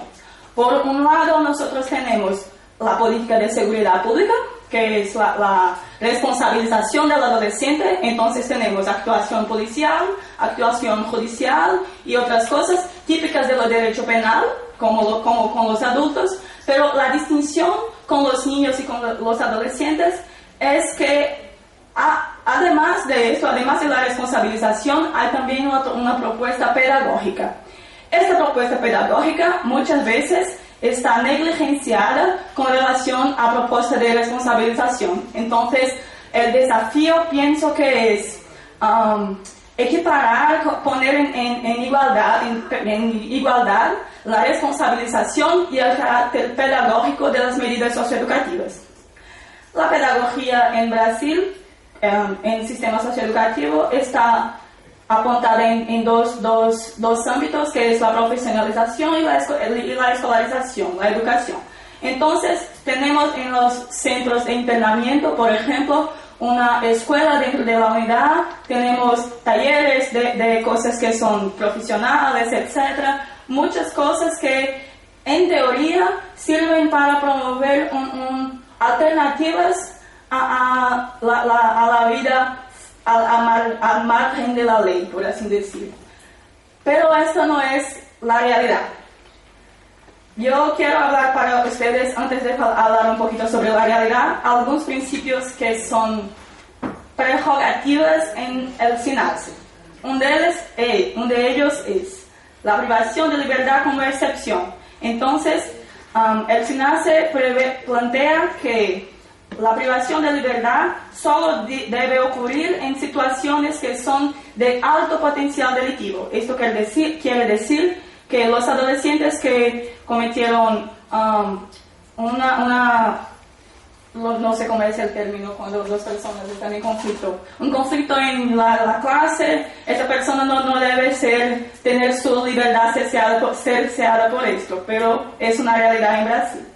Por un lado, nosotros tenemos la política de seguridad pública, que es la responsabilización del adolescente. Entonces tenemos actuación policial, actuación judicial y otras cosas típicas del derecho penal, como con los adultos, pero la distinción con los niños y con los adolescentes es que además de esto, además de la responsabilización, hay también una propuesta pedagógica. Esta propuesta pedagógica muchas veces está negligenciada con relación a propuesta de responsabilización. Entonces, el desafío pienso que es equiparar, poner en igualdad la responsabilización y el carácter pedagógico de las medidas socioeducativas. La pedagogía en Brasil, en el sistema socioeducativo, está apuntada en dos ámbitos, que es la profesionalización y la escolarización, la educación. Entonces, tenemos en los centros de internamiento, por ejemplo, una escuela dentro de la unidad, tenemos talleres de cosas que son profesionales, etc. Muchas cosas que, en teoría, sirven para promover alternativas a la vida al margen de la ley, por así decir. Pero esto no es la realidad. Yo quiero hablar para ustedes, antes de hablar un poquito sobre la realidad, algunos principios que son prerrogativas en el SINASE. Uno de ellos es la privación de libertad como excepción. Entonces, el SINASE plantea que la privación de libertad solo debe ocurrir en situaciones que son de alto potencial delictivo. Esto quiere decir que los adolescentes que cometieron no sé cómo es el término cuando dos personas están en conflicto, un conflicto en la clase, esa persona no debe tener su libertad cerceada por esto, pero es una realidad en Brasil.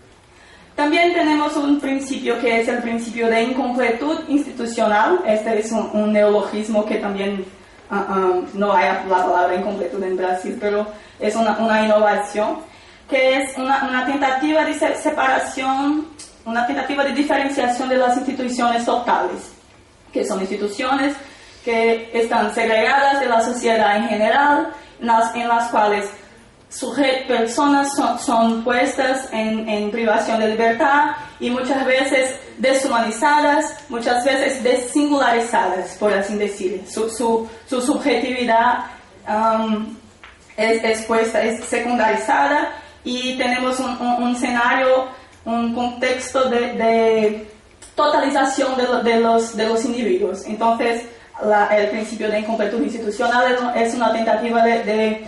También tenemos un principio que es el principio de incompletud institucional. Este es un neologismo que también no hay la palabra incompletud en Brasil, pero es una innovación, que es una tentativa de separación una tentativa de diferenciación de las instituciones totales, que son instituciones que están segregadas de la sociedad en general, en las cuales personas son puestas en privación de libertad y muchas veces deshumanizadas, muchas veces desingularizadas, por así decir. Su subjetividad es secundarizada y tenemos un escenario, un contexto de totalización de los individuos. Entonces, el principio de incompletud institucional es una tentativa de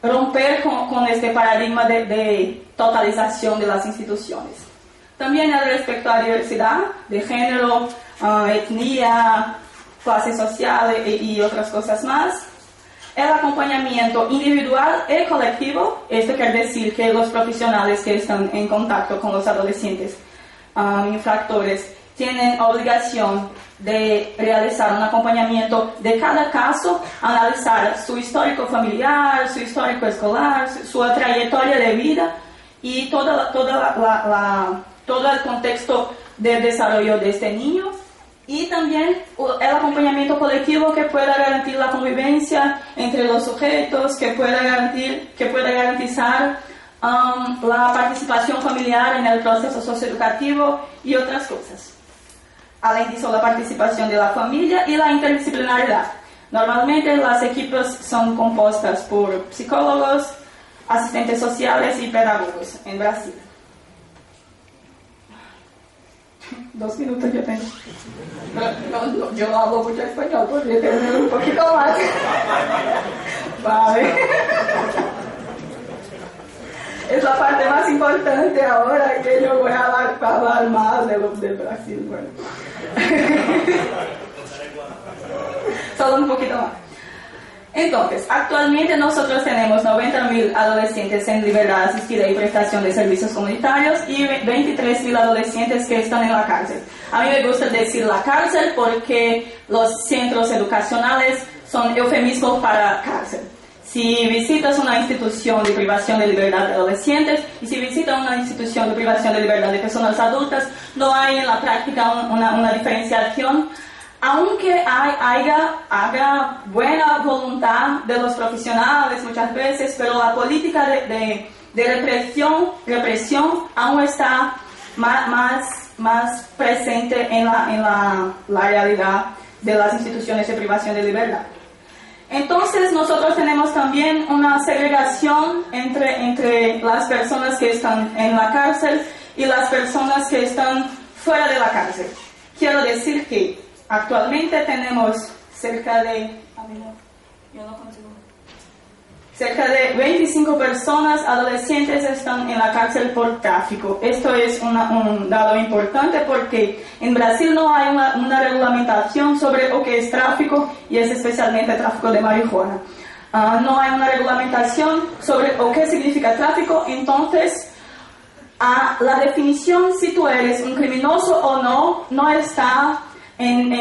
romper con este paradigma de totalización de las instituciones. También respecto a diversidad de género, etnia, clase social y otras cosas más. El acompañamiento individual y colectivo, esto quiere decir que los profesionales que están en contacto con los adolescentes infractores tienen obligación de realizar un acompañamiento de cada caso, analizar su histórico familiar, su histórico escolar, su trayectoria de vida y todo el contexto del desarrollo de este niño, y también el acompañamiento colectivo que pueda garantir la convivencia entre los sujetos, que pueda garantizar la participación familiar en el proceso socioeducativo y otras cosas. Além disso, la participación de la familia y la interdisciplinaridad. Normalmente los equipos son compostos por psicólogos, asistentes sociales y pedagogos en Brasil. 2 minutos yo tengo. Yo no hablo mucho español, podría tener un poquito más. Vale. Es la parte más importante ahora, que yo voy a hablar más del Brasil. Bueno. Solo un poquito más. Entonces, actualmente nosotros tenemos 90.000 adolescentes en libertad asistida y prestación de servicios comunitarios y 23.000 adolescentes que están en la cárcel. A mí me gusta decir la cárcel porque los centros educacionales son eufemismos para cárcel. Si visitas una institución de privación de libertad de adolescentes y si visitas una institución de privación de libertad de personas adultas, no hay en la práctica una diferenciación, aunque haya buena voluntad de los profesionales muchas veces, pero la política de represión aún está más presente en la realidad de las instituciones de privación de libertad. Entonces nosotros tenemos también una segregación entre las personas que están en la cárcel y las personas que están fuera de la cárcel. Quiero decir que actualmente tenemos cerca de 25 personas adolescentes están en la cárcel por tráfico. Esto es un dato importante porque en Brasil no hay una regulamentación sobre lo que es tráfico y es especialmente tráfico de marihuana. No hay una regulamentación sobre lo que significa tráfico, entonces la definición si tú eres un criminoso o no está en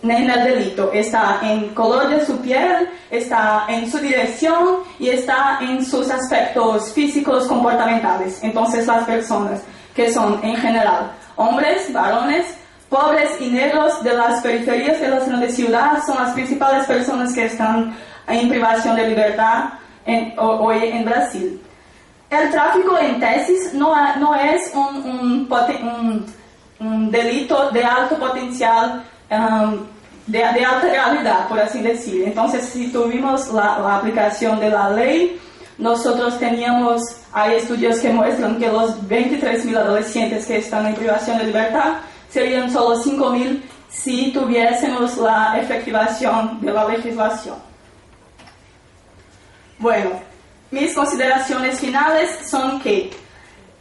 el delito, está en color de su piel, está en su dirección y está en sus aspectos físicos comportamentales. Entonces las personas que son en general hombres, varones, pobres y negros de las periferias de las grandes ciudades son las principales personas que están en privación de libertad hoy en Brasil. El tráfico en tesis no es un delito de alto potencial, de alta realidad, por así decir. Entonces, si tuvimos la aplicación de la ley, nosotros hay estudios que muestran que los 23.000 adolescentes que están en privación de libertad serían solo 5.000 si tuviésemos la efectivación de la legislación. Bueno, mis consideraciones finales son que,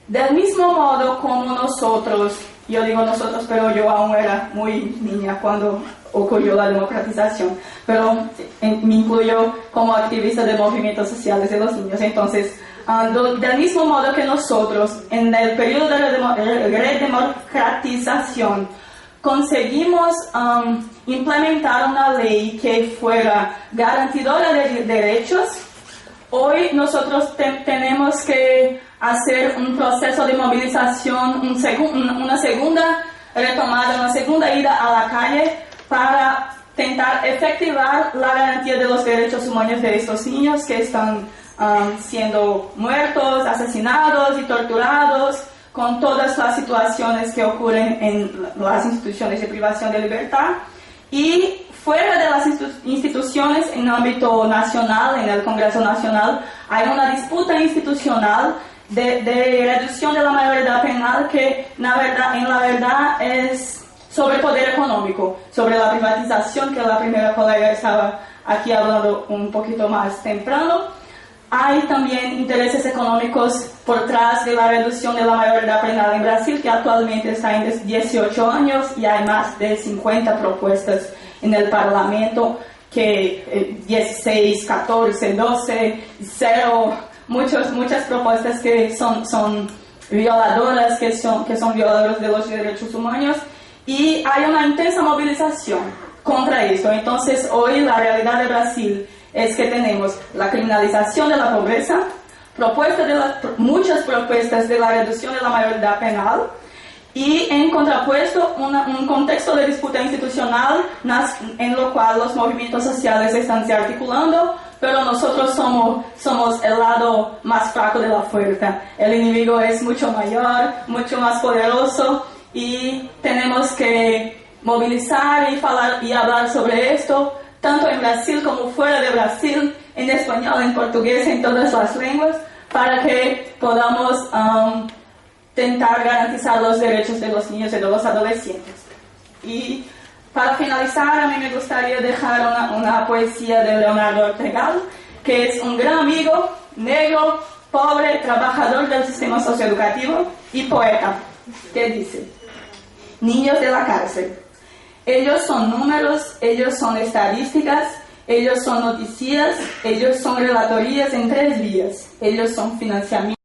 del mismo modo como nosotros, yo digo nosotros, pero yo aún era muy niña cuando ocurrió la democratización, pero me incluyo como activista de movimientos sociales de los niños. Entonces, del mismo modo que nosotros, en el periodo de redemocratización, conseguimos implementar una ley que fuera garantidora de derechos, hoy nosotros tenemos que hacer un proceso de movilización, una segunda retomada, una segunda ida a la calle para tentar efectivar la garantía de los derechos humanos de estos niños que están siendo muertos, asesinados y torturados, con todas las situaciones que ocurren en las instituciones de privación de libertad. Y fuera de las instituciones en ámbito nacional, en el Congreso Nacional, hay una disputa institucional de reducción de la mayoría penal que en la verdad es sobre poder económico, sobre la privatización, que la primera colega estaba aquí hablando un poquito más temprano. Hay también intereses económicos por detrás de la reducción de la mayoría penal en Brasil, que actualmente está en 18 años y hay más de 50 propuestas en el Parlamento, que 16, 14, 12, 0, muchas propuestas que son violadoras, que son violadoras de los derechos humanos, y hay una intensa movilización contra esto. Entonces, hoy la realidad de Brasil es que tenemos la criminalización de la pobreza, muchas propuestas de la reducción de la mayoría penal, y en contrapuesto un contexto de disputa institucional en lo cual los movimientos sociales están se articulando, pero nosotros somos el lado más flaco de la fuerza. El enemigo es mucho mayor, mucho más poderoso, y tenemos que movilizar y hablar sobre esto, tanto en Brasil como fuera de Brasil, en español, en portugués, en todas las lenguas, para que podamos tentar garantizar los derechos de los niños y de los adolescentes. Y para finalizar, a mí me gustaría dejar una poesía de Leonardo Ortegal, que es un gran amigo, negro, pobre, trabajador del sistema socioeducativo y poeta, que dice: niños de la cárcel. Ellos son números, ellos son estadísticas, ellos son noticias, ellos son relatorías en 3 vías, ellos son financiamiento.